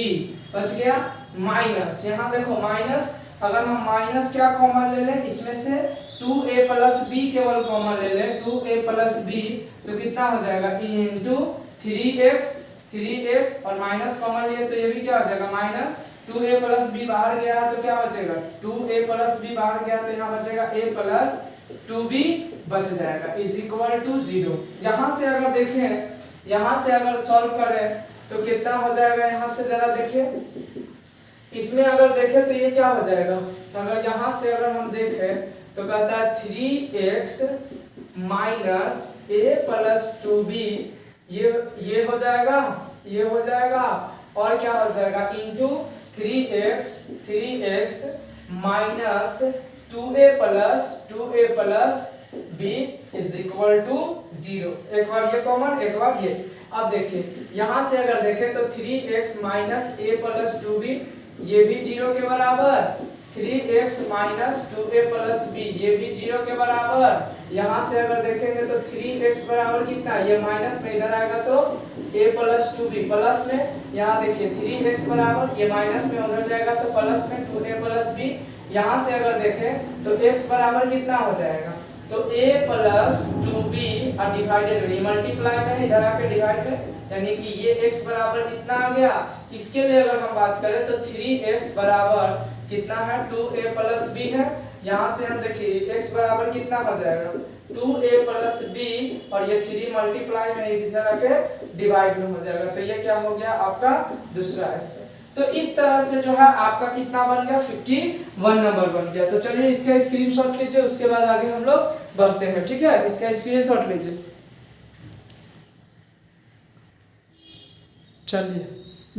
बच गया, माइनस यहाँ देखो माइनस, अगर हम माइनस क्या कॉमन ले लें इसमें से 2a + b केवल कॉमन ले लें, 2a + b तो कितना हो जाएगा? इंटू 3x और माइनस कॉमन लिए तो ये भी क्या हो जाएगा? माइनस 2a + b बाहर गया है तो क्या बचेगा? 2a + b बाहर गया तो यहाँ बचेगा a + 2b बच जाएगा = 0। यहाँ से अगर देखें, यहाँ से अगर सॉल्व करें तो कितना हो जाएगा? यहाँ से जरा देखें, इसमें अगर देखें तो ये क्या हो जाएगा? अगर यहाँ से अगर हम देखें तो कहता है 3x - a + 2b, ये हो जाएगा, ये हो जाएगा, और क्या हो जाएगा? Into 3x - 2a + b = 0। एक बार ये कॉमन, एक बार ये। अब देखिए यहाँ से अगर देखें तो 3x - a + 2b ये भी 0 के बराबर, 3x - 2a + b ये भी 0 के बराबर। यहाँ से अगर देखेंगे तो 3x बराबर कितना? ये माइनस में इधर आएगा तो a + 2b प्लस में, यहाँ देखिए 3x बराबर, ये माइनस में उधर जाएगा तो प्लस में 2a + b। यहाँ से अगर देखें तो x बराबर कितना हो जाएगा? तो a + 2b डिवाइडेड, ये मल्टीप्लाई में इधर आके डिवाइड में, यानी कि ये x बराबर कितना आ गया? इसके लिए अगर हम बात करें तो 3x बराबर कितना है? 2a + b है। यहाँ से हम देखिए x बराबर कितना हो जाएगा? 2a + b, और ये 3 मल्टीप्लाई में इधर आके डिवाइड में हो जाएगा, तो ये क्या हो गया? आपका दूसरा आंसर। तो इस तरह से जो है आपका कितना बन गया? 51 नंबर बन गया। तो चलिए इसका स्क्रीनशॉट लीजिए, उसके बाद आगे हम लोग बढ़ते हैं, ठीक है? इसका स्क्रीनशॉट लीजिए। चलिए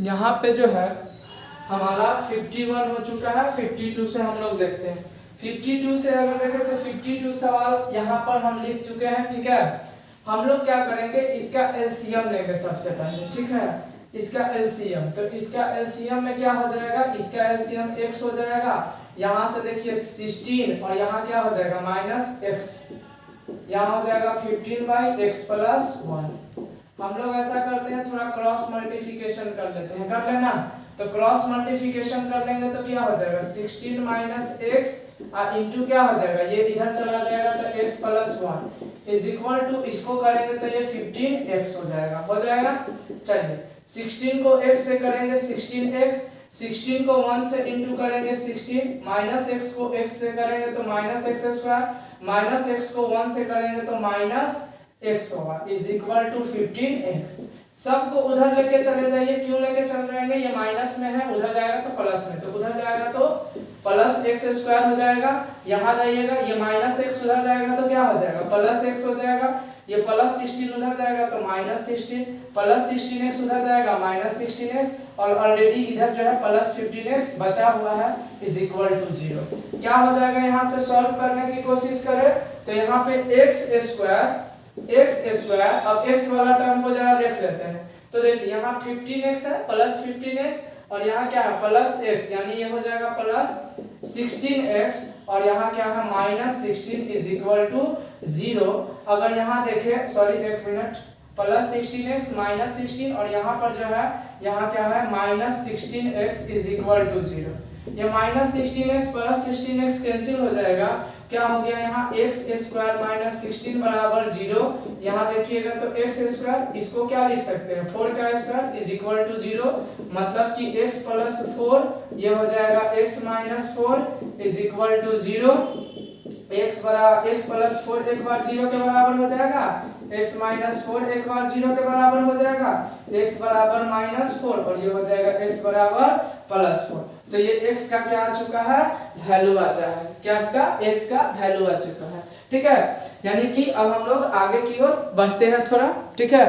यहाँ पे जो है हमारा 51 हो चुका है, 52 से हम लोग देखते हैं। 52 से अगर देखें तो 52 सवाल यहाँ पर हम लिख चुके हैं, ठीक है? हम लोग क्या करेंगे? इसका एलसीएम लेंगे सबसे पहले, ठीक है? इसका एलसीएम, तो इसका एलसीएम में क्या हो जाएगा? इसका एलसीएम x हो जाएगा। यहाँ से देखिए 16 और यहाँ क्या हो जाएगा? -x, यहाँ हो जाएगा 15/x + 1। हम लोग ऐसा करते हैं, थोड़ा क्रॉस मल्टीप्लिकेशन कर लेते हैं, कर लेना। तो क्रॉस मल्टीप्लिकेशन कर लेंगे तो क्या हो जाएगा? 16 - x इंटू क्या हो जाएगा? ये इधर चला जाएगा तो x + 1 = इसको करेंगे तो ये 15x हो जाएगा, हो जाएगा। चलिए 16 को x से करेंगे 16x, 16 को 1 से इंटू करेंगे 16, -x को x से करेंगे तो -x², -x को 1 से करेंगे तो -x होगा = 15x। सबको उधर लेके चले जाइए, क्यों लेके चल रहे हैं? ये माइनस में है, उधर जाएगा तो प्लस में, तो उधर जाएगा तो +x² हो जाएगा। यहाँ जाइएगा, ये -x उधर जाएगा तो क्या हो जाएगा? +x हो जाएगा। ये +16 उधर जाएगा तो -16, +16x उधर जाएगा -16x, और ऑलरेडी इधर जो है +15x बचा हुआ है = 0। क्या हो जाएगा? यहाँ से सॉल्व करने की कोशिश करें तो यहाँ पे x², अब x वाला टर्म को जरा देख लेते हैं। तो देखिए यहाँ 15x है, +15x, और यहाँ क्या है? +x, यानी ये हो जाएगा +16x, और यहाँ क्या है? -16 = 0। अगर यहाँ देखें, सॉरी एक मिनट, प्लस 16x माइनस 16, और यहाँ पर जो है यहाँ क्या है minus 16x is equal to 0। ये minus 16x plus 16x cancel हो जाएगा, क्या हो गया यहाँ x स्क्वायर माइनस 16 बराबर 0। यहाँ देखिएगा तो x स्क्वायर, इसको क्या लिख सकते हैं 4 का स्क्वायर इज इक्वल टू 0, मतलब कि x प्लस 4 ये हो जाएगा x minus 4 is equal to 0। x plus 4 एक बार 0 के बराबर हो जाएगा, x माइनस 4 एक बार 0 के बराबर हो जाएगा, x बराबर माइनस 4 और ये हो जाएगा x बराबर प्लस 4। तो ये x का क्या आ चुका है वैल्यू आ चुका है, क्या इसका x का वैल्यू आ चुका है। ठीक है, यानी कि अब हम लोग आगे की ओर बढ़ते हैं थोड़ा। ठीक है,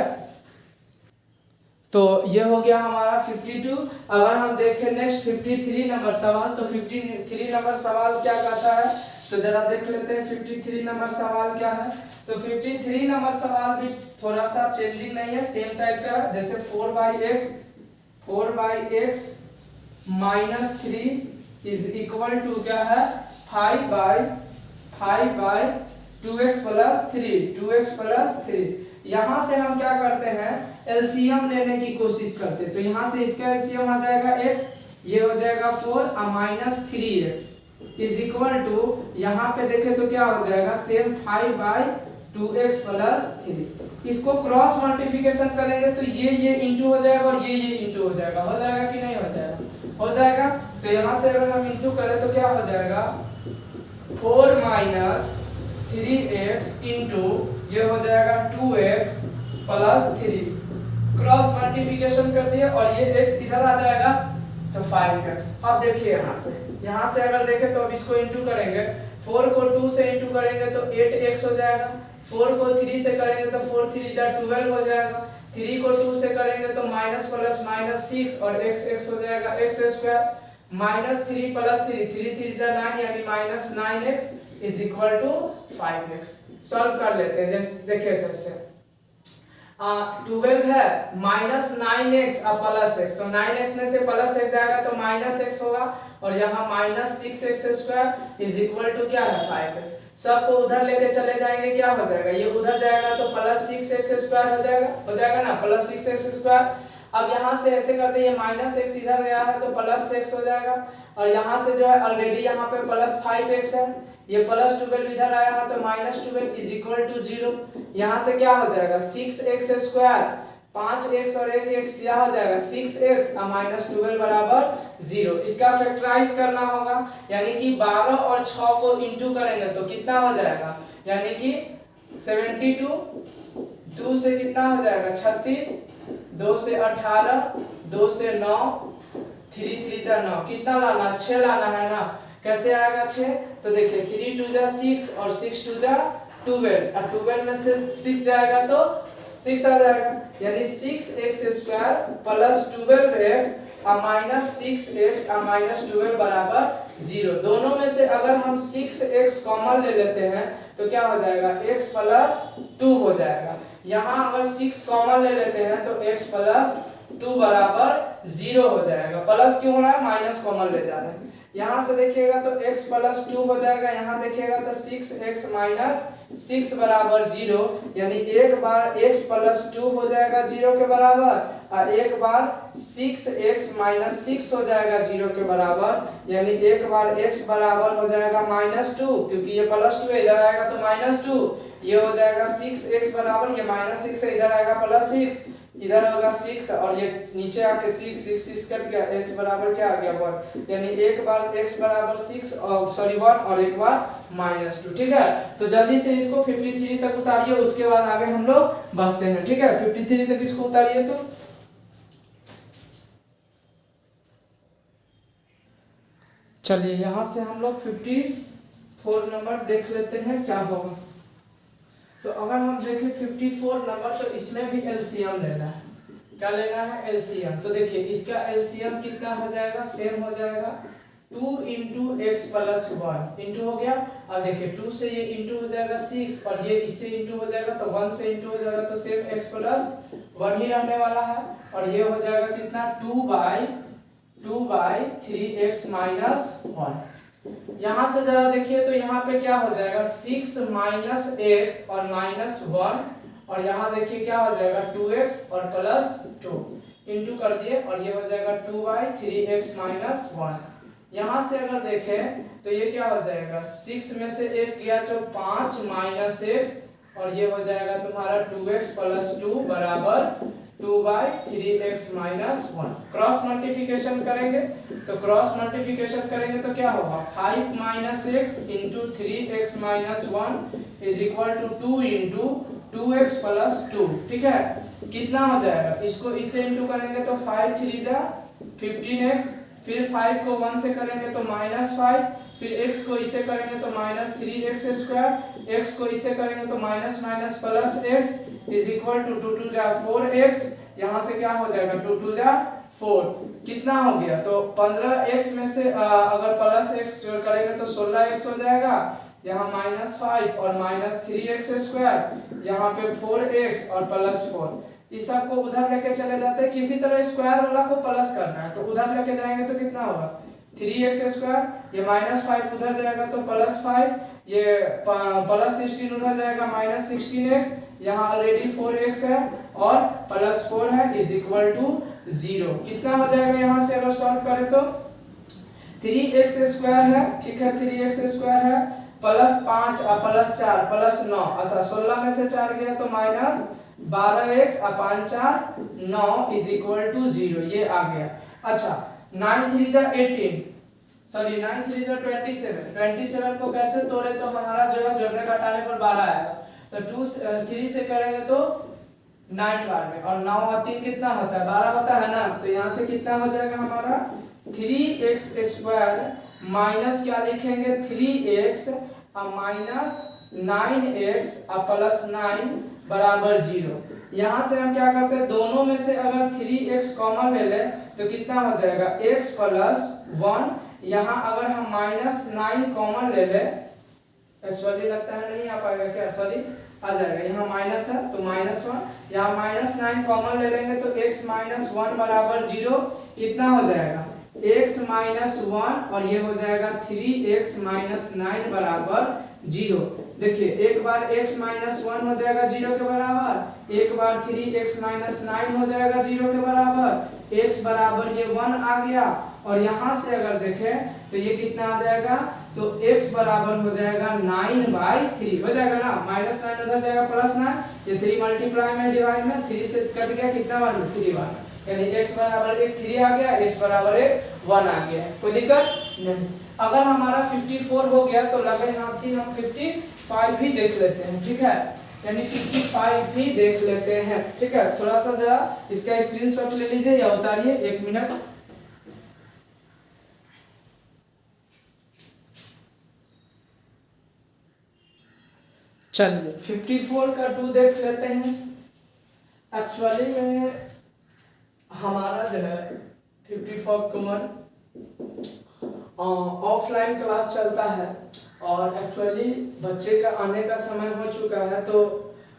तो ये हो गया हमारा 52। अगर हम देखें नेक्स्ट 53 नंबर सवाल, तो 53 नंबर सवाल क्या कहता है, तो जरा देख लेते हैं 53 नंबर सवाल क्या है। तो 53 नंबर सवाल भी थोड़ा सा चेंजिंग नहीं है, सेम टाइप का है। जैसे 4/x minus 3 is equal to क्या है 5/2x प्लस 3। यहाँ से हम क्या करते हैं एलसीएम लेने की कोशिश करते हैं। तो यहाँ से इसका एलसीएम आ जाएगा x, ये हो जाएगा 4 और minus 3x is equal to, यहाँ पे देखें तो क्या हो जाएगा सेम 5/2x प्लस 3। इसको क्रॉस मल्टीप्लिकेशन करेंगे तो ये इंटू हो जाएगा और ये इंटू हो जाएगा। हो जाएगा कि नहीं हो जाएगा? हो जाएगा। तो यहाँ से अगर हम इंटू करें तो क्या हो जाएगा 4 माइनस 3x इंटू ये हो जाएगा 2x प्लस 3। क्रॉस मल्टीप्लिकेशन कर दिए और ये x इधर आ जाएगा तो 5x। अब देखिए यहाँ से अगर देखें तो अब इसको इंटू करेंगे, 4 को 2 से इंटू करेंगे तो 8x हो जाएगा, 4 को 3 से करेंगे तो 4 3 जा 12 हो जाएगा, 3 को 2 से करेंगे तो माइनस प्लस माइनस 6 और x हो जाएगा x स्क्वायर माइनस 3 प्लस 3 3 3 जा 9 यानी minus 9x is equal to 5x। Solve कर लेते हैं। देखिए सबसे 12 है माइनस 9x और प्लस x, तो 9x में से प्लस x जाएगा तो माइनस x होगा और यहाँ minus 6x square is equal to क्या है 5x। सबको उधर लेके चले जाएंगे, क्या हो जाएगा ये उधर जाएगा तो प्लस 6x स्क्वायर हो जाएगा ना प्लस 6x स्क्वायर। अब यहाँ से ऐसे करते हैं माइनस x इधर गया है तो प्लस x हो जाएगा और यहाँ से जो है ऑलरेडी यहाँ पे प्लस 5x है, ये प्लस 12 इधर आया है तो माइनस 12 इज इक्वल टू 0। यहाँ से क्या हो जाएगा 6x स्क्वायर 5x और 1x क्या हो जाएगा 6x और माइनस 12 बराबर 0। इसका फैक्टराइज करना होगा, यानी कि 12 और 6 को इंटू करेंगे तो कितना हो जाएगा, यानी कि 72, 2 से कितना हो जाएगा 36, 2 से 18, 2 से 9, 3 3 जा 9, कितना लाना 6 लाना है ना। कैसे आएगा 6, तो देखिए 3 2 जा 6 और 6 2 जा 12 और 12 में से 6 जाएगा तो 6 आ जाएगा, यानी 6x स्क्वायर प्लस 12x और माइनस 6x और माइनस 12 बराबर 0। दोनों में से अगर हम 6x कॉमन ले लेते हैं तो क्या हो जाएगा x प्लस 2 हो जाएगा। यहाँ अगर 6 कॉमन ले लेते हैं तो x प्लस 2 बराबर 0 हो जाएगा। प्लस क्यों हो रहा है, माइनस कॉमन ले जा रहे हैं। यहाँ से देखिएगा तो x प्लस 2 हो जाएगा, यहाँ देखिएगा तो 6x माइनस 6 बराबर 0, यानी एक बार x प्लस 2 हो जाएगा 0 के बराबर और एक बार 6x माइनस 6 हो जाएगा 0 के बराबर, यानी एक बार x बराबर हो जाएगा माइनस 2, क्योंकि ये प्लस 2 इधर आएगा तो माइनस 2, ये हो जाएगा 6x बराबर ये माइनस 6 है इधर आएगा प्लस 6, इधर होगा 6 और ये नीचे आके 6 कट गया, x बराबर क्या आ गया 1, यानी एक बार x बराबर 6 और सॉरी 1 और एक बार माइनस 2। ठीक है, तो जल्दी से इसको 53 तक उतारिए, उसके बाद आगे हम लोग बढ़ते हैं। ठीक है, 53 तक इसको उतारिए। तो चलिए यहाँ से हम लोग 54 नंबर देख लेते हैं क्या होगा। तो अगर हम देखें 54 नंबर तो इसमें भी एलसीएम लेना है। क्या लेना है, एलसीएम। तो देखिए इसका एलसीएम कितना हो जाएगा, सेम हो जाएगा 2 इंटू एक्स प्लस 1 इंटू हो गया। अब देखिए 2 से ये इंटू हो जाएगा 6 और ये इससे इंटू हो जाएगा तो 1 से इंटू हो जाएगा तो सेम x प्लस 1 ही रहने वाला है और ये हो जाएगा कितना 2/3x माइनस 1। यहाँ से जरा देखिए तो यहाँ पे क्या हो जाएगा 6 माइनस x और माइनस 1 और यहाँ देखिए क्या हो जाएगा 2x और प्लस 2 इंटू कर दिए और ये हो जाएगा 2/3x माइनस 1। यहाँ से अगर देखें तो ये क्या हो जाएगा 6 में से 1 गया तो 5 माइनस x और ये हो जाएगा तुम्हारा 2x प्लस 2 बराबर 2/3x माइनस 1। क्रॉस मल्टीप्लिकेशन करेंगे तो क्रॉस मल्टीप्लिकेशन करेंगे तो क्या होगा 5 minus x into 3x minus 1 is equal to 2 into 2x plus 2। ठीक है, कितना हो जाएगा, इसको इससे इंटू करेंगे तो 5 3 जा 15x, फिर 5 को 1 से करेंगे तो -5, फिर x को इससे करेंगे तो -3x स्क्वायर, x को इससे करेंगे तो minus minus plus x is equal to 2 2 जा 4x। यहाँ से क्या हो जाएगा 2 2 जा 4, कितना हो गया तो 15x में से अगर प्लस x करेंगे तो 16x हो जाएगा, यहाँ -5 और -3x स्क्वायर, यहाँ पे 4x और प्लस 4। इस सब को उधर लेके चले जाते हैं, किसी तरह स्क्वायर वाला को प्लस करना है तो उधर लेके जाएंगे तो कितना होगा 3x स्क्वायर, ये -5 उधर जाएगा तो +5, ये +16 उधर जाएगा -16x, यहाँ ऑलरेडी 4x है और +4 है इज इक्वल टू 0। कितना हो जाएगा यहाँ से अगर सॉल्व करें तो 3x स्क्वायर है, ठीक है 3x स्क्वायर है, +5 और +4 +9, अच्छा 16 में से 4 गया तो -12x upon 4 9 is equal to 0, ये आ गया। अच्छा 9 3 जा 18, सॉरी 9 3 जा 27 को कैसे तोड़े तो हमारा जो है जोड़ने घटाने पर 12 आएगा, तो 2 3 से करेंगे तो 9 बार में और 9 और 3 कितना होता है 12 होता है ना, तो यहाँ से कितना हो जाएगा हमारा 3x स्क्वायर माइनस क्या लिखेंगे 3x और माइनस 9x और प्लस 9 बराबर 0। यहाँ से हम क्या करते हैं दोनों में से अगर 3x कॉमन ले लें तो कितना हो जाएगा x प्लस 1, यहाँ अगर हम -9 कॉमन ले लें, एक्चुअली लगता है नहीं आ पाएगा क्या, सॉरी आ जाएगा, यहाँ माइनस है तो -1, यहाँ -9 कॉमन ले लेंगे तो x - 1 बराबर 0, कितना हो जाएगा x - 1 और ये हो जाएगा 3x - 9 बराबर 0। देखिए एक बार x - 1 हो जाएगा 0 के बराबर, एक बार 3x - 9 हो जाएगा 0 के बराबर, x बराबर ये 1 आ गया और यहाँ से अगर देखें तो ये कितना आ जाएगा तो x बराबर हो जाएगा 9/3 हो जाएगा ना, -9 उधर जाएगा +9, ये 3 मल्टीप्लाई में डिवाइड में 3 से कट गया, कितना बार में 3 बार, यानी x बराबर 1 3 आ गया, x बराबर 1 1 आ गया, कोई दिक्कत नहीं। अगर हमारा 54 हो गया तो लगे हाथ ही हम 55 भी देख लेते हैं, ठीक है, यानी 55 भी देख लेते हैं, ठीक है। थोड़ा सा जरा इसका स्क्रीनशॉट ले लीजिए या उतारिए 1 मिनट। चलिए 54 का 2 देख लेते हैं। एक्चुअली में हमारा जो है 54 कॉमन ऑफलाइन क्लास चलता है और एक्चुअली बच्चे का आने का समय हो चुका है, तो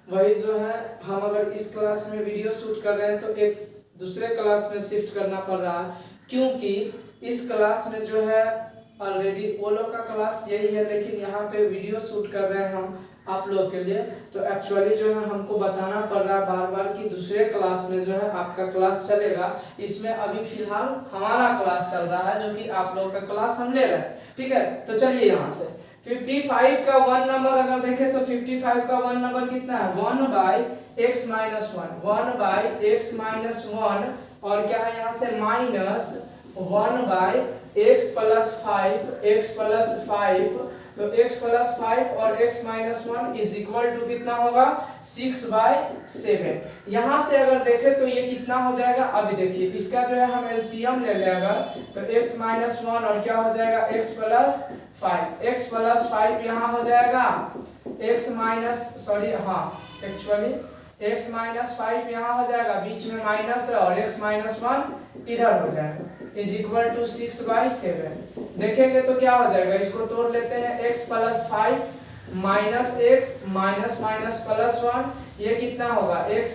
वही जो है हम अगर इस क्लास में वीडियो शूट कर रहे हैं तो एक दूसरे क्लास में शिफ्ट करना पड़ रहा है, क्योंकि इस क्लास में जो है ऑलरेडी वो लोग का क्लास यही है, लेकिन यहाँ पे वीडियो शूट कर रहे हैं हम आप लोग के लिए, तो एक्चुअली जो है हमको बताना पड़ रहा है बार बार कि दूसरे क्लास में जो है आपका क्लास चलेगा, इसमें अभी फिलहाल हमारा क्लास चल रहा है जो कि आप लोग का क्लास हम ले रहे हैं, ठीक है। तो चलिए यहाँ से 55 का 1 नंबर अगर देखें तो 55 का 1 नंबर कितना है 1/x - 1, 1/x - 1 और क्या है यहाँ से -1/x + 5, x + 5, तो x + 5 और x - 1 इज इक्वल टू कितना होगा 6/7। यहाँ से अगर देखें तो ये कितना हो जाएगा, अभी देखिए इसका जो है हम एलसीएम ले लें अगर तो x - 1 और क्या हो जाएगा x + 5, x + 5 यहाँ हो जाएगा एक्चुअली x - 5 यहाँ हो जाएगा, बीच में माइनस है और x - 1 इधर हो जाएगा इज इक्वल टू 6/7। देखेंगे तो क्या हो जाएगा, इसको तोड़ लेते हैं x + 5 -x माइनस प्लस 1, ये कितना होगा x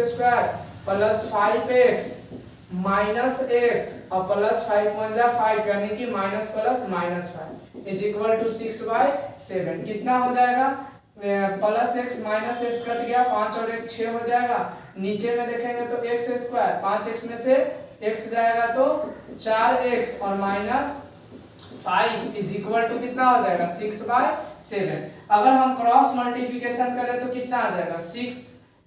square plus 5x minus x और प्लस 5 × 1 = 5 यानी कि minus plus -5 is equal to 6/7। कितना हो जाएगा plus X minus X cut गया, 5 और 1 6 हो जाएगा। नीचे में देखेंगे तो एक्स स्क्वायर, 5x में से x जाएगा तो 4x और माइनस 5 इज इक्वल टू कितना हो जाएगा 6/7। अगर हम क्रॉस मल्टीप्लिकेशन करें तो कितना आ जाएगा 6,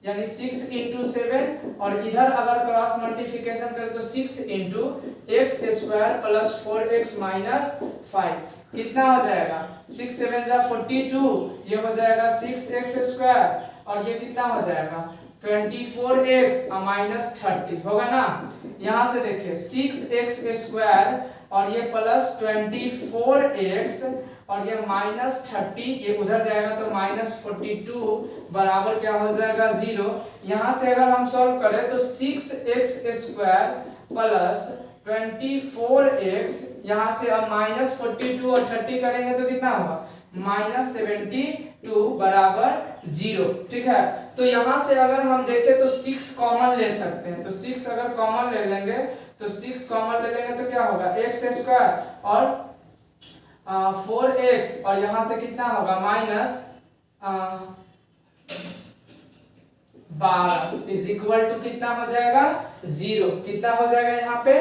यानी 6 इंटू 7, और इधर अगर क्रॉस मल्टीप्लिकेशन करें तो 6 into x square plus 4x minus 5 कितना हो जाएगा 6 7 जा 42, ये हो जाएगा 6x स्क्वायर और ये कितना हो जाएगा 24x और माइनस 30 होगा ना। यहाँ से देखिए 6x स्क्वायर और ये प्लस 24x और ये माइनस 30, ये उधर जाएगा तो माइनस 42 बराबर क्या हो जाएगा 0। यहाँ से अगर हम सॉल्व करें तो 6x स्क्वायर प्लस 24x, यहाँ से अब माइनस 42 और 30 करेंगे तो कितना होगा माइनस 72 बराबर 0। ठीक है, तो यहाँ से अगर हम देखें तो 6 कॉमन ले सकते हैं, तो 6 अगर कॉमन ले लेंगे तो 6 कॉमन ले लेंगे तो क्या होगा x स्क्वायर और 4x और यहाँ से कितना होगा माइनस 12 इज इक्वल टू कितना हो जाएगा 0। कितना हो जाएगा यहाँ पे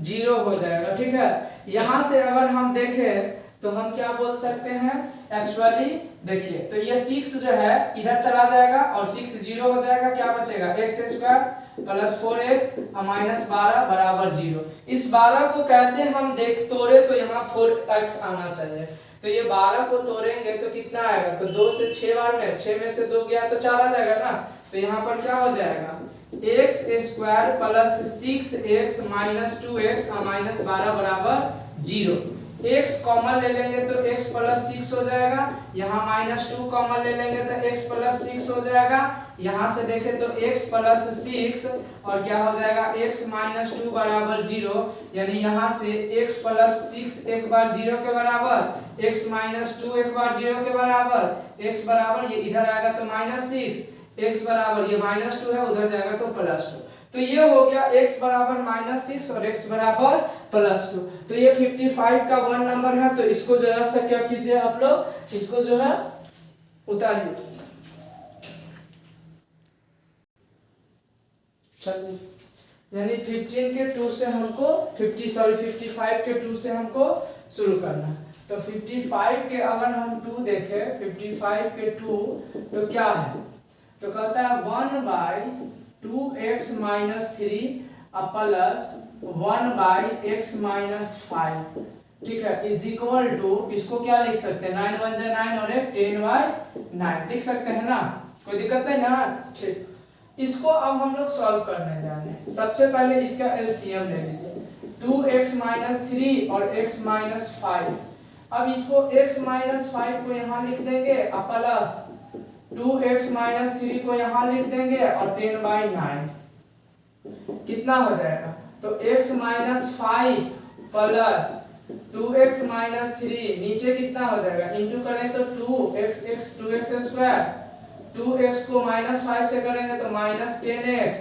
0 हो जाएगा। ठीक है, यहाँ से अगर हम देखें तो हम क्या बोल सकते हैं एक्चुअली देखिए, तो ये 6 जो है इधर चला जाएगा और 6 0 हो जाएगा, क्या बचेगा x स्क्वायर प्लस 4x और माइनस 12 बराबर 0। इस 12 को कैसे हम तोड़े तो यहाँ 4x आना चाहिए, तो ये 12 को तोड़ेंगे तो कितना आएगा, तो 2 से 6 बार में 6 में से 2 गया तो 4 आ जाएगा ना, तो यहाँ पर क्या हो जाएगा x square plus 6x minus 2x और माइनस 12 बराबर 0। x कॉमन ले लेंगे तो x प्लस 6 हो जाएगा, यहाँ माइनस 2 कॉमन ले लेंगे तो x प्लस 6 हो जाएगा, यहाँ से देखें तो x प्लस 6 और क्या हो जाएगा x माइनस 2 बराबर 0, यानी यहाँ से x प्लस 6 एक बार 0 के बराबर, x माइनस 2 एक बार 0 के बराबर, x बराबर ये इधर आएगा तो माइनस 6, x बराबर ये माइनस 2 है उधर जाएगा तो प्लस 2, तो ये हो गया x बराबर माइनस 6 और x बराबर प्लस 2। तो ये 55 का 1 नंबर है, तो इसको जरा सा क्या कीजिए आप लोग, इसको जो है उतारिए। चलिए, यानी 15 के 2 से हमको 55 के 2 से हमको शुरू करना है। तो 55 के अगर हम 2 देखें 55 के 2 तो क्या है, तो कहता है 1/2x minus 3 plus 1/x minus 5। ठीक है, इज इक्वल टू, इसको क्या लिख सकते हैं 9 1 जा 9 और 1 10/9 लिख सकते हैं ना, कोई दिक्कत नहीं ना। ठीक, इसको अब हम लोग सॉल्व करने जा रहे हैं। सबसे पहले इसका एलसीएम ले लीजिए, 2x माइनस 3 और x माइनस 5। अब इसको x माइनस 5 को यहाँ लिख देंगे और प्लस 2x माइनस 3 को यहाँ लिख देंगे और 10/9 कितना हो जाएगा, तो x minus 5 plus 2x minus 3 नीचे कितना हो जाएगा इंटू करें तो 2x स्क्वायर, 2x को माइनस 5 से करेंगे तो माइनस 10x,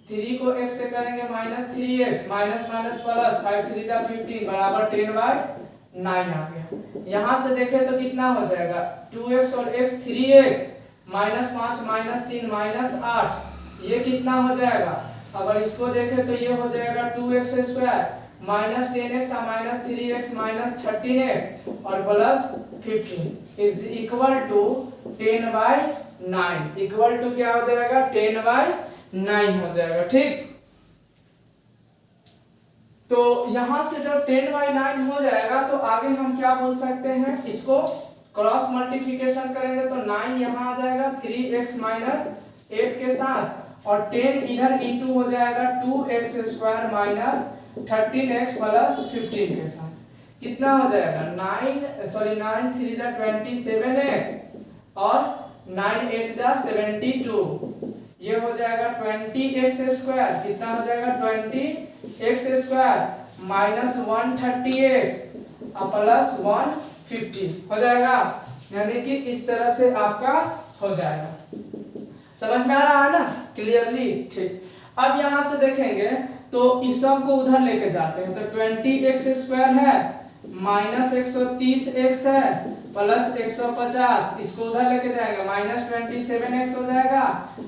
3 को x से करेंगे minus 3x, minus minus plus 5 3 जा 15 बराबर 10/9 आ गया। यहाँ से देखें तो कितना हो जाएगा 2x और x 3x minus 5 minus 3 minus 8, ये कितना हो जाएगा, अगर इसको देखें तो ये हो जाएगा 2x स्क्वायर माइनस 10x और माइनस 3x माइनस 13x और plus 15 is equal to 10/9, equal to क्या हो जाएगा 10/9 हो जाएगा। ठीक, तो यहां से जब 10/9 हो जाएगा तो आगे हम क्या बोल सकते हैं, इसको क्रॉस मल्टीप्लिकेशन करेंगे तो 9 यहाँ आ जाएगा 3x माइनस 8 के साथ और 10 इधर इंटू हो जाएगा 2x square minus 13x plus 15 के साथ, कितना हो जाएगा 9 3 जा 27x और 9 8 जा 72, ये हो जाएगा 20x स्क्वायर, कितना हो जाएगा 20x स्क्वायर माइनस 130x और प्लस 150 हो जाएगा, यानी कि इस तरह से आपका हो जाएगा। समझ में आ रहा है ना क्लियरली। ठीक, अब यहाँ से देखेंगे तो इस सब को उधर लेके जाते हैं तो 20x स्क्वायर है माइनस 130 एक्स है प्लस 150, इसको उधर लेके जाएंगे माइनस 27 एक्स हो जाएगा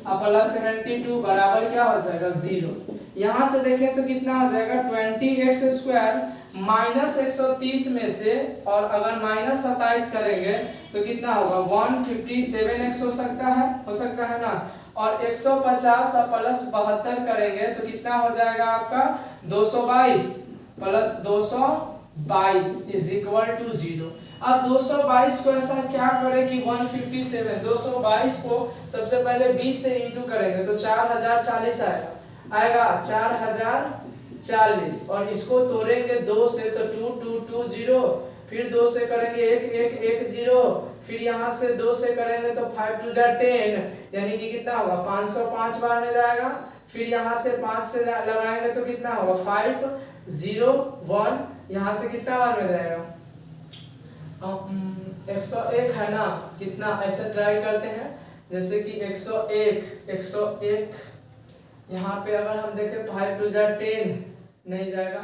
और प्लस 72 बराबर क्या हो जाएगा 0। यहाँ से देखें तो कितना हो जाएगा 20x स्क्वायर माइनस 130 में से, और अगर माइनस 27 करेंगे तो कितना होगा 157x हो सकता है ना, और 150 और प्लस 72 करेंगे तो कितना हो जाएगा आपका 222 प्लस 222 इज इक्वल टू 0। अब 222 को ऐसा क्या करें कि 157 222 को सबसे पहले 20 से इंटू करेंगे तो 4040 आएगा 4040, और इसको तोड़ेंगे 2 से तो 2220, फिर 2 से करेंगे 1110, फिर यहाँ से 2 से करेंगे तो 5 2 जा 10, यानी कि कितना होगा 505 बार में जाएगा, फिर यहाँ से 5 से लगाएंगे तो कितना होगा 501, यहाँ से कितना बार में जाएगा 101 है ना, कितना ऐसे ट्राई करते हैं जैसे कि 101 यहाँ पे अगर हम देखें 5 2 जा 10 नहीं जाएगा,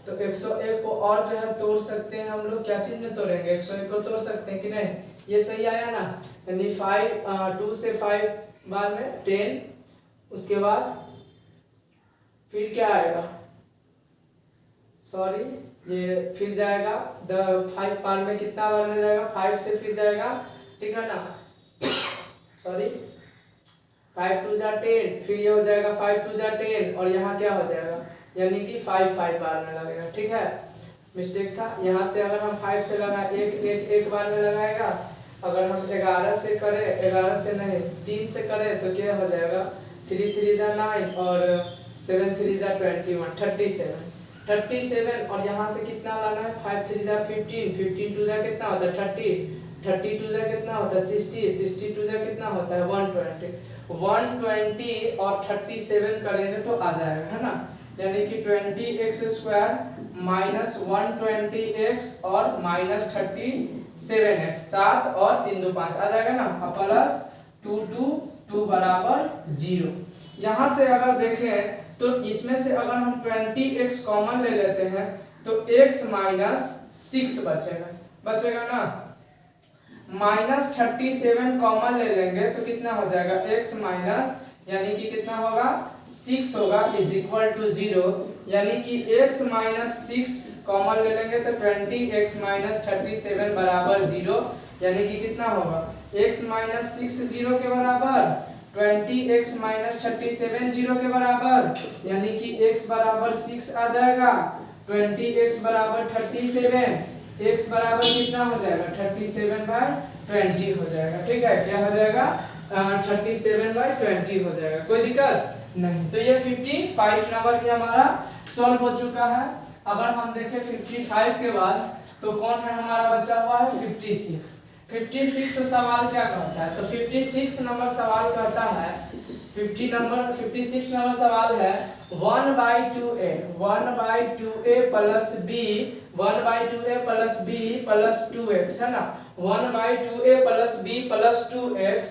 तो 101 को और जो है तोड़ सकते हैं हम लोग, क्या चीज में तोड़ेंगे 101 को तोड़ सकते हैं कि नहीं, ये सही आया ना, यानी 2 से 5 बार में 10, उसके बाद फिर क्या आएगा, सॉरी ये फिर जाएगा 5 बार में, कितना बार में जाएगा 5 से फिर जाएगा, ठीक है ना, सॉरी 5 2 जा 10, फिर ये हो जाएगा 5 2 जा 10, और यहाँ क्या हो जाएगा यानी कि 5 बार में लगेगा, ठीक है, मिस्टेक था। यहाँ से अगर हम 5 से लगाए एक बार में लगाएगा, अगर हम 11 से करें 11 से नहीं 3 से करें तो क्या हो जाएगा 3 3 जा 9 और 7 3 जा 21 37, और यहाँ से कितना लाना है 5 3 जा 15 15 2 जा कितना होता है 30 2 जा कितना होता है 60 2 जा कितना होता है 120 और 37 करेंगे तो आ जाएगा, है ना, यानी कि 20x स्क्वायर माइनस 120x और माइनस 37x, 7 और 3 2 5 आ जाएगा ना, प्लस 2 बराबर 0। यहाँ से अगर देखें तो इसमें से अगर हम 20x कॉमन ले लेते हैं तो x माइनस 6 बचेगा ना, माइनस 37 कॉमन ले लेंगे तो कितना हो जाएगा x माइनस, यानी कि कितना होगा 6 होगा इज इक्वल टू 0, यानी कि x माइनस 6 कॉमन ले लेंगे तो 20x माइनस 37 बराबर 0, यानी कि कितना होगा x माइनस 6 0 के बराबर, 20x माइनस 37 0 के बराबर, यानी कि x बराबर 6 आ जाएगा, 20x बराबर 37, x बराबर कितना हो जाएगा 37/20 हो जाएगा, ठीक है, क्या हो जाएगा 37/20 हो जाएगा, कोई दिक्कत नहीं। तो ये 55 नंबर भी हमारा सॉल्व हो चुका है। अगर हम देखें 55 के बाद तो कौन है हमारा बचा हुआ है 56 सवाल क्या कहता है, तो 56 नंबर सवाल कहता है 56 नंबर सवाल है 1/2a plus b 1/2a plus b plus 2x, है ना, 1/2a plus b plus 2x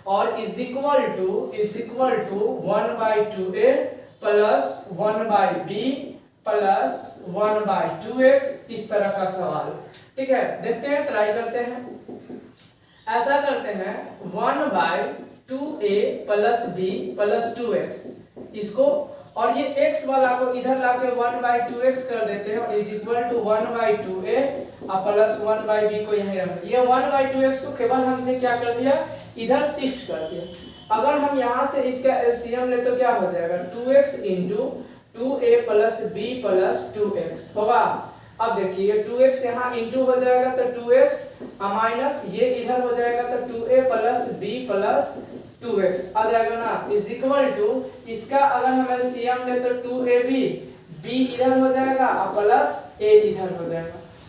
और is equal to 1/2a plus 1/b plus 1/2x, इस तरह का सवाल, ठीक है, देखते हैं, ट्राई करते हैं। ऐसा करते हैं 1/2a plus b plus 2x, इसको और ये x वाला को इधर लाके 1/2x कर देते हैं और is equal to 1/2a plus 1/b को यहीं रख दिया। ये 1/2x को केवल हमने क्या कर दिया इधर शिफ्ट कर दिया। अगर हम यहाँ से इसका एलसीएम ले तो क्या हो जाएगा 2x into 2a plus b plus 2x होगा। अब देखिए 2x यहाँ इंटू हो जाएगा तो 2x माइनस ये इधर हो जाएगा तो 2a plus b plus 2x आ जाएगा ना, इज इक्वल टू इसका अगर हम एलसीएम ले तो 2ab b इधर हो जाएगा और प्लस a इधर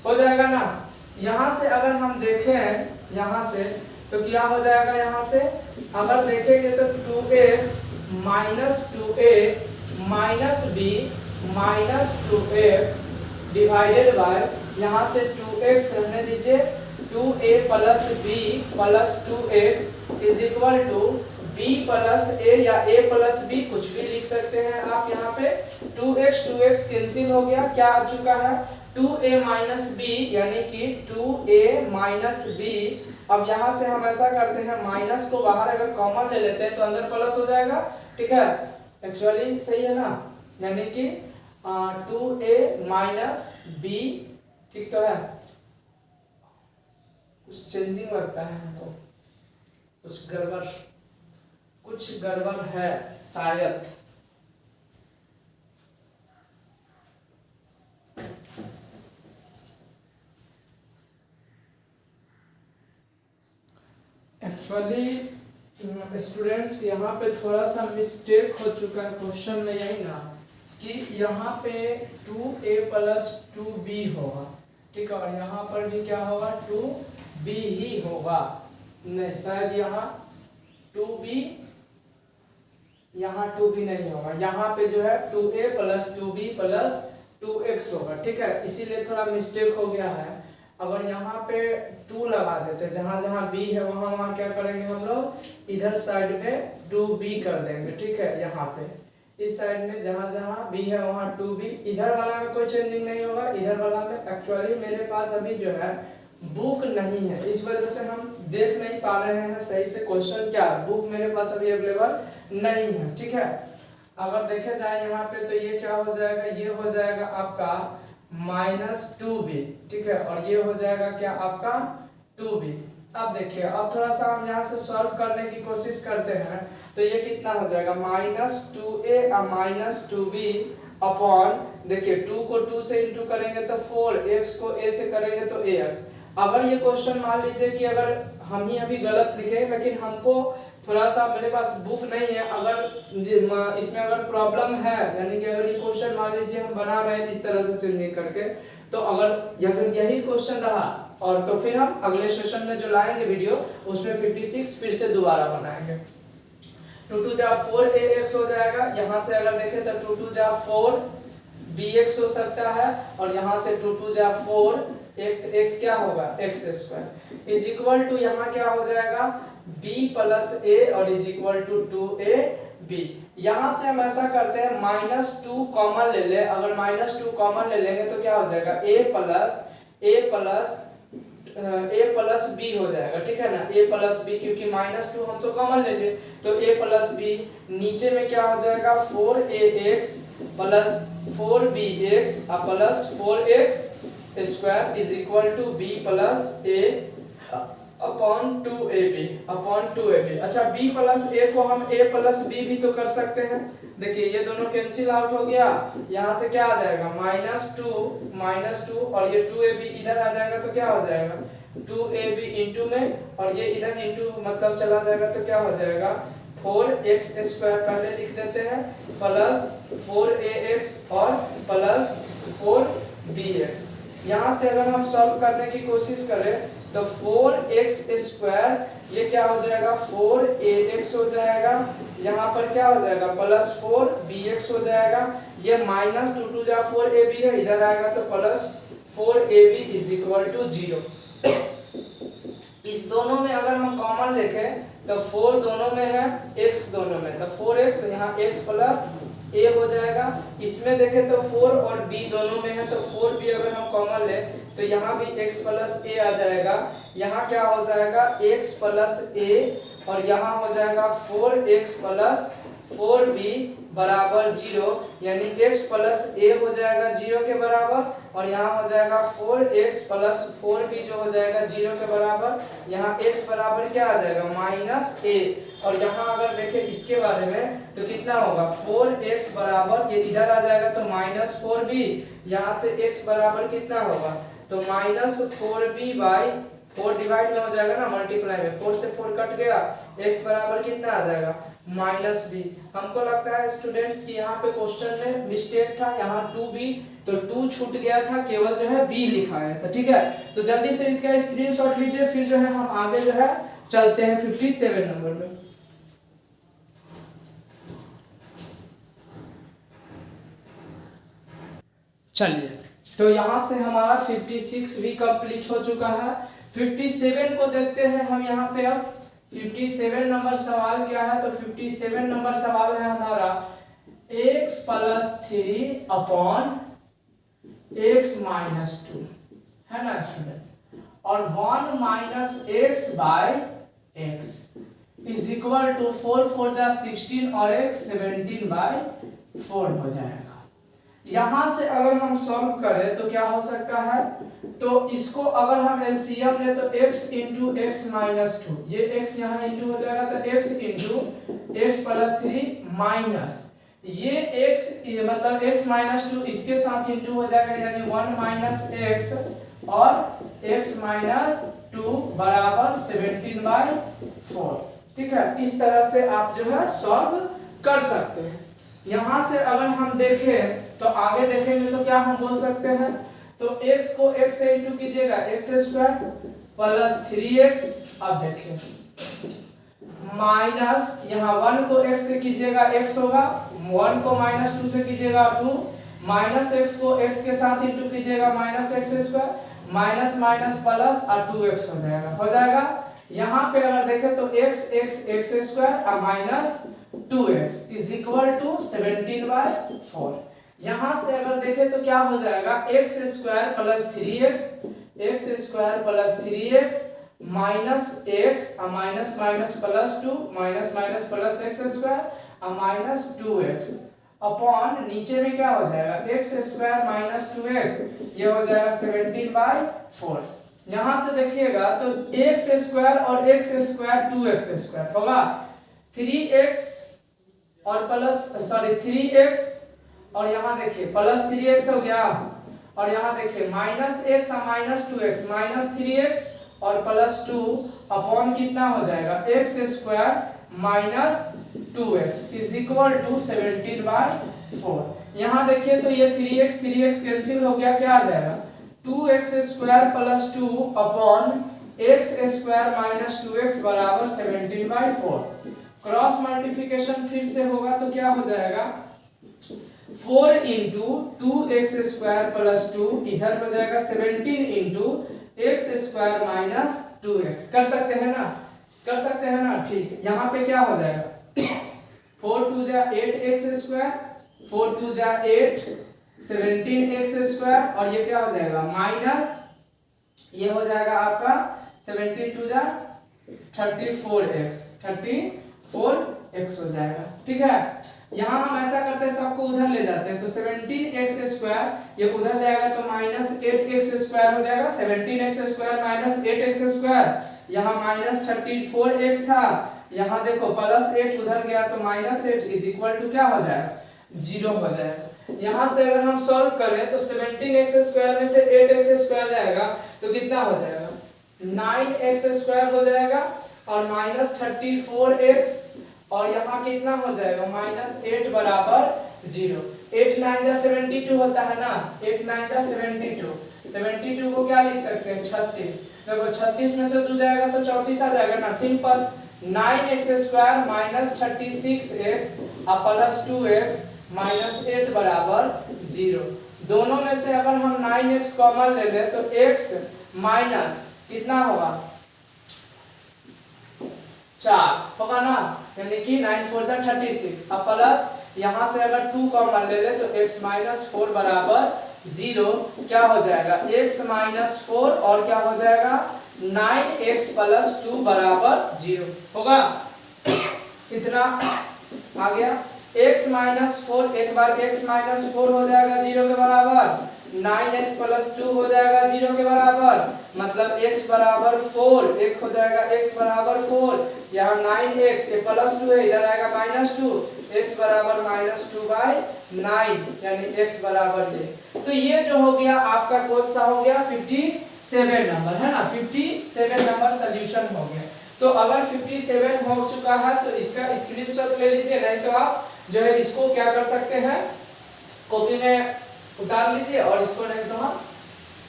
हो जाएगा ना। यहाँ से अगर हम देखें यहाँ से तो क्या हो जाएगा, यहाँ से अगर देखेंगे तो 2x minus 2a minus b minus 2x divided by यहाँ से 2x रहने दीजिए 2a plus b plus 2x is equal to b b plus a या a प्लस b कुछ भी लिख सकते हैं आप। यहाँ पे 2x कैंसिल हो गया, क्या आ चुका है 2a माइनस b, यानी कि 2a माइनस b। अब यहाँ से हम ऐसा करते हैं, माइनस को बाहर अगर कॉमन ले लेते हैं तो अंदर प्लस हो जाएगा, ठीक है, एक्चुअली सही है ना, यानी कि 2a माइनस b, ठीक तो है, कुछ चेंजिंग लगता है हमको, कुछ गड़बड़ है शायद। एक्चुअली स्टूडेंट्स यहाँ पे थोड़ा सा मिस्टेक हो चुका है क्वेश्चन में, यही ना कि यहाँ पे 2a प्लस 2b होगा, ठीक है, और यहाँ पर भी क्या होगा 2b ही होगा, नहीं शायद यहाँ 2b, यहाँ 2b नहीं होगा, यहाँ पे जो है 2a plus 2b plus 2x होगा, ठीक है, इसीलिए थोड़ा मिस्टेक हो गया है। अगर यहाँ पे 2 लगा देते, जहाँ जहाँ b है वहाँ वहाँ क्या करेंगे हम लोग, इधर साइड में 2b कर देंगे, ठीक है, यहाँ पे इस साइड में जहाँ जहाँ b है वहाँ 2b, इधर वाला में कोई चेंजिंग नहीं होगा, इधर वाला में एक्चुअली मेरे पास अभी जो है बुक नहीं है, इस वजह से हम देख नहीं पा रहे हैं सही से क्वेश्चन क्या, बुक मेरे पास अभी अवेलेबल नहीं है, ठीक है। अगर देखे जाए यहाँ पे तो ये क्या हो जाएगा, ये हो जाएगा आपका -2b, ठीक है, और ये हो जाएगा क्या आपका 2b। अब देखिए, अब थोड़ा सा हम यहाँ से सॉल्व करने की कोशिश करते हैं, तो ये कितना हो जाएगा -2a और -2b अपॉन, देखिए 2 को 2 से इंटू करेंगे तो 4, x को a से करेंगे तो ax। अगर ये क्वेश्चन मान लीजिए कि अगर हम ही अभी गलत लिखे, लेकिन हमको थोड़ा सा, मेरे पास बुक नहीं है, अगर इसमें अगर प्रॉब्लम है, यानी कि अगर ये क्वेश्चन मान लीजिए हम बना रहे हैं इस तरह से चेंजिंग करके, तो अगर यही क्वेश्चन रहा और तो फिर हम अगले सेशन में जो लाएंगे वीडियो, उसमें 56 फिर से दोबारा बनाएंगे। 2 2 जा 4 ax हो जाएगा, यहाँ से अगर देखें तो 2 2 जा 4 bx हो सकता है, और यहाँ से 2 2 जा 4 x क्या होगा x square is equal to, यहाँ क्या हो जाएगा b प्लस a और इज इक्वल टू 2ab। यहाँ से हम ऐसा करते हैं, -2 कॉमन ले ले, अगर -2 कॉमन ले लेंगे तो क्या हो जाएगा a प्लस b हो जाएगा, ठीक है ना, a प्लस b, क्योंकि -2 हम तो कॉमन ले ले, तो a प्लस b, नीचे में क्या हो जाएगा 4ax plus 4bx plus 4x square is equal to b plus a upon 2ab। अच्छा, b प्लस a को हम a प्लस b भी तो कर सकते हैं, देखिए ये दोनों कैंसिल आउट हो गया, यहाँ से क्या आ जाएगा -2 और ये 2ab इधर आ जाएगा तो क्या हो जाएगा 2ab इंटू में, और ये इधर इंटू मतलब चला जाएगा तो क्या हो जाएगा 4x स्क्वायर पहले लिख देते हैं, प्लस 4ax और प्लस 4bx। यहाँ से अगर हम सॉल्व करने की कोशिश करें तो 4x स्क्वायर ये क्या हो जाएगा 4ax हो जाएगा, यहाँ पर क्या हो जाएगा प्लस 4bx हो जाएगा, ये -2 2 जा 4ab है, इधर आएगा तो plus 4ab is equal to 0। इस दोनों में अगर हम कॉमन लेखें तो 4 दोनों में है, x दोनों में, तो 4x, तो यहाँ x प्लस a हो जाएगा। इसमें देखें तो 4 और b दोनों में है, तो 4b अगर हम कॉमन ले तो यहाँ भी x प्लस a आ जाएगा, यहाँ क्या हो जाएगा x प्लस a, और यहाँ हो जाएगा 4x प्लस 4b बराबर 0, यानी x प्लस a हो जाएगा 0 के बराबर, और यहाँ हो जाएगा 4x प्लस 4b जो हो जाएगा 0 के बराबर, यहाँ x बराबर क्या आ जाएगा -a, और यहाँ अगर देखें इसके बारे में तो कितना होगा 4x बराबर, ये इधर आ जाएगा तो -4b, यहाँ से x बराबर कितना होगा तो -4b बाई 4 डिवाइड में हो जाएगा ना, मल्टीप्लाई में 4 से 4 कट गया, x बराबर कितना आ जाएगा -b। हमको लगता है स्टूडेंट्स कि यहाँ पे क्वेश्चन में मिस्टेक था, यहाँ 2b तो 2 छूट गया था, केवल जो है b लिखा है, तो ठीक है, तो जल्दी से इसका स्क्रीनशॉट लीजिए, फिर जो है हम आगे जो है चलते हैं 57 नंबर में। चलिए, तो यहाँ से हमारा 56 भी कंप्लीट हो चुका है। 57 को देखते हैं हम यहाँ पे। अब 57 नंबर सवाल क्या है? तो 57 नंबर सवाल है हमारा x plus 3 upon x minus 2, है ना स्टूडेंट, और 1 minus x by x is equal to 4 4 जा 16 और x 17 बाय 4 हो जाएगा। यहां से अगर हम सॉल्व करें तो क्या हो सकता है? तो इसको अगर हम एलसीएम ले तो x इंटू एक्स माइनस 2, ये x यहाँ इंटू हो जाएगा तो x into x plus 3 minus ये x, ये मतलब x माइनस 2 इसके साथ इंटू हो जाएगा, यानी 1 माइनस एक्स और x माइनस 2 बराबर 17 बाय 4। ठीक है, इस तरह से आप जो है सॉल्व कर सकते हैं। यहां से अगर हम देखें तो आगे देखेंगे तो क्या हम बोल सकते हैं? तो x को x से इंटू कीजिएगा, x स्क्वायर प्लस 3x, अब देखिए माइनस यहाँ 1 को x से कीजिएगा x होगा, 1 को माइनस 2 से कीजिएगा 2, माइनस x को x के साथ इंटू कीजिएगा minus x square, minus minus plus और 2x हो जाएगा। यहाँ पे अगर देखें तो x स्क्वायर और minus 2x is equal to 17 by 4। यहाँ से अगर देखें तो क्या हो जाएगा? x square plus 3x, x square plus 3x minus x और minus minus plus 2, minus minus plus x square और माइनस 2x अपॉन नीचे में क्या हो जाएगा? x स्क्वायर माइनस 2x, ये हो जाएगा 17 बाय 4। यहाँ से देखिएगा तो x स्क्वायर और x स्क्वायर 2x स्क्वायर होगा, 3x और प्लस 3x और यहाँ देखिए प्लस 3x हो गया, और यहाँ देखिए माइनस x और माइनस 2x माइनस 3x और प्लस 2 अपॉन कितना हो जाएगा? x square minus 2x is equal to 17 by 4। यहाँ देखिए तो ये 3x कैंसिल हो गया, क्या आ जाएगा? 2x square plus 2 upon x square minus 2x बराबर 17 बाय 4। क्रॉस मल्टीप्लिकेशन फिर से होगा तो क्या हो जाएगा? 4 इंटू 2x स्क्वायर प्लस 2 इधर हो जाएगा 17 into x square minus 2x। कर सकते हैं ना? कर सकते हैं ना? ठीक, यहाँ पे क्या हो जाएगा? 4 2 जा 8x स्क्वायर, 4 2 जा 8, 17x स्क्वायर, और ये क्या हो जाएगा? माइनस ये हो जाएगा आपका 17 2 जा 34x, 34x हो जाएगा। ठीक है, यहाँ हम ऐसा करते हैं सबको उधर ले जाते हैं तो 17x स्क्वायर ये उधर जाएगा तो माइनस 8x स्क्वायर हो जाएगा, 17x square minus 8x square, यहाँ माइनस 34x था, यहाँ देखो प्लस 8 उधर गया तो माइनस 8 इज इक्वल टू क्या हो जाएगा? 0 हो जाएगा। यहाँ से अगर हम सॉल्व करें तो 17x स्क्वायर में से 8x स्क्वायर जाएगा तो कितना हो जाएगा? 9x स्क्वायर हो जाएगा और माइनस 34x और यहाँ कितना हो जाएगा? माइनस 8 बराबर 0। 8 9 जा 72 होता है ना, 8 9 जा 72, 72 को क्या लिख सकते हैं? 36। देखो 36 में से 2 जाएगा तो 34 आ जाएगा ना, simple. 9x square minus 36x और प्लस 2x माइनस 8 बराबर 0। दोनों में से अगर हम 9x कॉमन ले लें तो x माइनस कितना होगा? 4 होगा ना, यानी कि 9 4 जा 36 अब प्लस यहाँ से अगर 2 कॉमन ले ले तो x माइनस 4 बराबर 0 क्या हो जाएगा? x माइनस 4 और क्या हो जाएगा? 9x प्लस 2 बराबर 0 होगा। इतना आ गया। x माइनस 4 एक बार x माइनस 4 हो जाएगा 0 के बराबर, 9x प्लस 2 हो जाएगा 0 के बराबर, मतलब x बराबर 4, एक हो जाएगा x बराबर 4, यहाँ 9x ये प्लस 2 है, इधर आएगा माइनस 2, x बराबर माइनस 2/9 यानी x बराबर ये। तो ये जो हो गया आपका कौन सा हो गया? 57 नंबर है ना, 57 नंबर सोल्यूशन हो गया। तो अगर 57 हो चुका है तो इसका स्क्रीनशॉट ले लीजिए, नहीं तो आप जो है इसको क्या कर सकते हैं? कॉपी में उतार लीजिए और इसको नहीं तो हम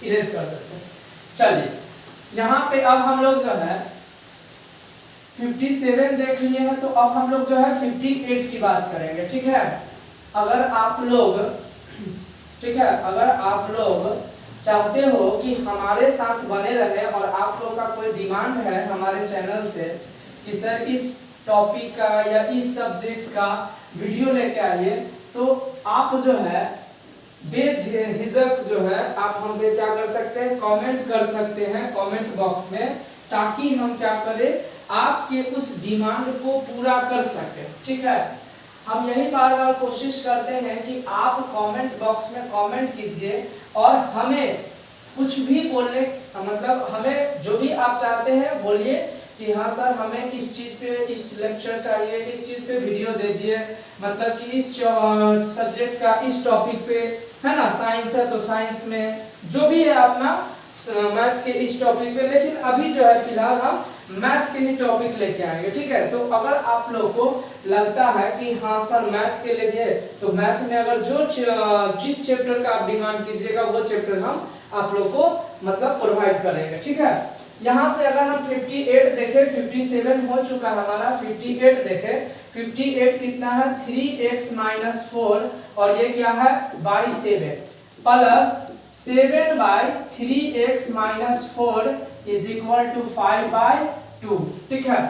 इरेज कर सकते हैं। चलिए यहाँ पे अब हम लोग जो है 57 देख लिए हैं तो अब हम लोग जो है 58 की बात करेंगे। ठीक है, अगर आप लोग चाहते हो कि हमारे साथ बने रहे और आप लोग का कोई डिमांड है हमारे चैनल से कि सर इस टॉपिक का या इस सब्जेक्ट का वीडियो लेके आइए, तो आप जो है बेझिझक जो है आप हम पे क्या कर सकते हैं, कमेंट कर सकते हैं कमेंट बॉक्स में, ताकि हम क्या करें, आपके उस डिमांड को पूरा कर सके। ठीक है, हम यही बार बार कोशिश करते हैं कि आप कमेंट बॉक्स में कमेंट कीजिए और हमें कुछ भी बोलने, मतलब हमें जो भी आप चाहते हैं बोलिए कि हाँ सर हमें इस चीज पे इस लेक्चर चाहिए, इस चीज पे वीडियो दीजिए, मतलब कि इस सब्जेक्ट का इस टॉपिक पे, है ना, साइंस है तो साइंस में जो भी है अपना मैथ के इस टॉपिक पे, लेकिन अभी जो है फिलहाल हम मैथ के ही टॉपिक लेके आएंगे। ठीक है, तो अगर आप लोग को लगता है कि हाँ सर मैथ के लिए, तो मैथ में अगर जो जिस चैप्टर का आप डिमांड कीजिएगा वो चैप्टर हम आप लोग को मतलब प्रोवाइड करेंगे। ठीक है, यहाँ से अगर हम 58 देखें, 57 हो चुका है हमारा, 58 देखें, 58 कितना है 3x - 4 और ये क्या है by 7 plus 7 by 3x - 4 is equal to 5/2। ठीक है,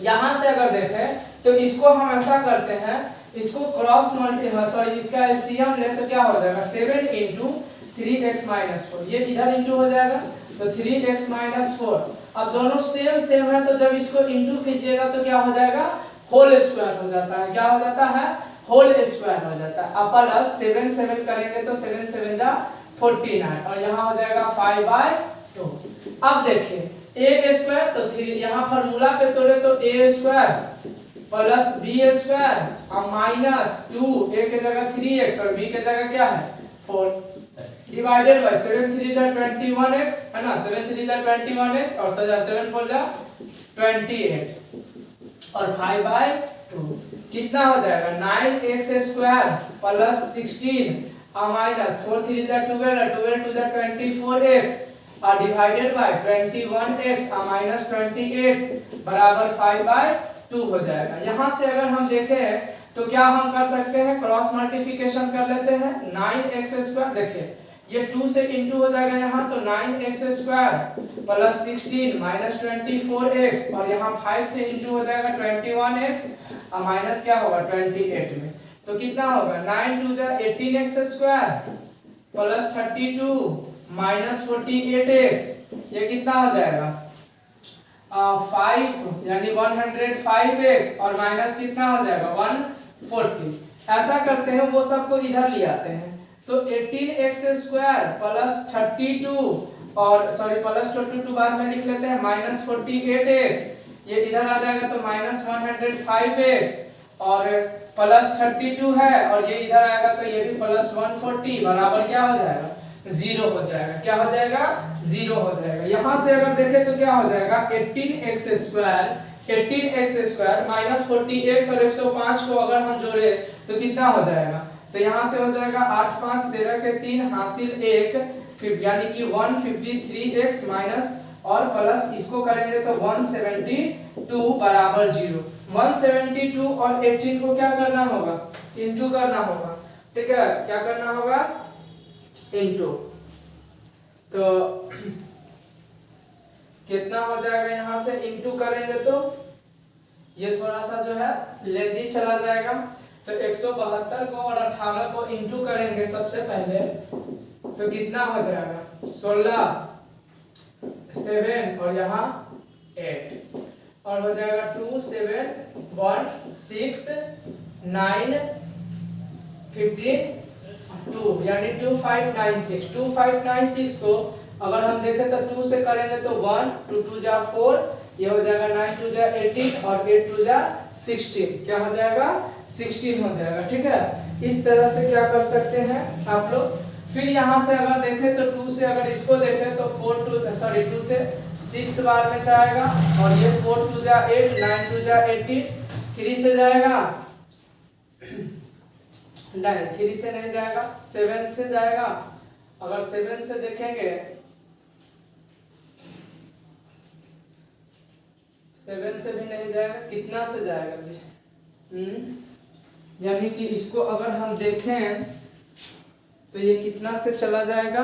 यहाँ से अगर देखें तो इसको हम ऐसा करते हैं, इसको क्रॉस सॉरी इसका एलसीएम ले तो क्या हो जाएगा 7 × 3x - 4, ये इधर इंटू हो जाएगा तो 3x - 4। अब दोनों सेम है तो जब इसको इंटू कीजिएगा तो क्या हो जाएगा होल स्क्वायर हो जाता है, क्या हो जाता है होल स्क्वायर हो जाता है। अब प्लस 7 करेंगे तो 7 7 जा 49 और यहाँ हो जाएगा 5/2। अब देखिए a स्क्वायर तो 3 यहाँ फार्मूला पे तोड़े तो a square plus b square और -2 a के जगह 3x और b के जगह क्या है 4 डिवाइडेड बाय 7 3 जा 21x, है ना, 7 3 जा 21x और 7 4 जा 28 और 5/2 कितना हो जाएगा 9x स्क्वायर प्लस 16 और माइनस 4 3 जा 12 12 2 जा 24x और डिवाइडेड बाय 21x और माइनस 28 बराबर 5/2 हो जाएगा। यहाँ से अगर हम देखें तो क्या हम कर सकते हैं, क्रॉस मल्टीप्लिकेशन कर लेते हैं। 9x स्क्वायर देखिए ये 2 से इंटू हो जाएगा यहाँ तो 9x square plus 16 minus 24x और यहाँ 5 से इंटू हो जाएगा 21x और माइनस क्या होगा 28 में, तो कितना होगा 9 2 जा 18x square plus 32 minus 48x, ये कितना हो जाएगा 5 यानी 105x और माइनस कितना हो जाएगा 140। ऐसा करते हैं वो सबको इधर ले आते हैं तो 18x स्क्वायर प्लस 32 और सॉरी प्लस 22 बाद में लिख लेते हैं माइनस 48x, ये इधर आ जाएगा तो माइनस 105x और प्लस 32 है और ये इधर आएगा तो ये भी प्लस 140 बराबर क्या हो जाएगा 0 हो जाएगा। क्या हो जाएगा 0 हो जाएगा। यहाँ से अगर देखें तो क्या हो जाएगा 18x स्क्वायर माइनस 40x और 105 को अगर हम जोड़े तो कितना हो जाएगा, तो यहाँ से हो जाएगा 8 5 13 के 3 हासिल 1 यानी कि 153x माइनस और प्लस इसको करेंगे तो 172 बराबर 0। 172 और 18 को क्या करना होगा इंटू करना होगा। ठीक है, क्या करना होगा इंटू, तो कितना हो जाएगा यहाँ से इंटू करेंगे तो ये थोड़ा सा जो है लेंदी चला जाएगा तो 172 को और 18 को इंटू करेंगे सबसे पहले तो कितना हो जाएगा 16 7 और यहाँ 8 और हो जाएगा 2 7 1 6 9 15 2 यानी 2596 को अगर हम देखें तो 2 से करेंगे तो 1 2 2 जा 4 ये हो जाएगा 9 2 जा 18 और 8 2 जा 16, क्या हो जाएगा 16 हो जाएगा। ठीक है, इस तरह से क्या कर सकते हैं आप लोग। फिर यहाँ से अगर देखें तो 2 से अगर इसको देखें तो 2 से 6 बार में जाएगा और ये 4 2 जा 8 9 2 जा 18 3 से जाएगा नहीं 3 से नहीं जाएगा 7 से जाएगा। अगर 7 से देखेंगे 7 से भी नहीं जाएगा, कितना से जाएगा जी यानी कि इसको अगर हम देखें तो ये कितना से चला जाएगा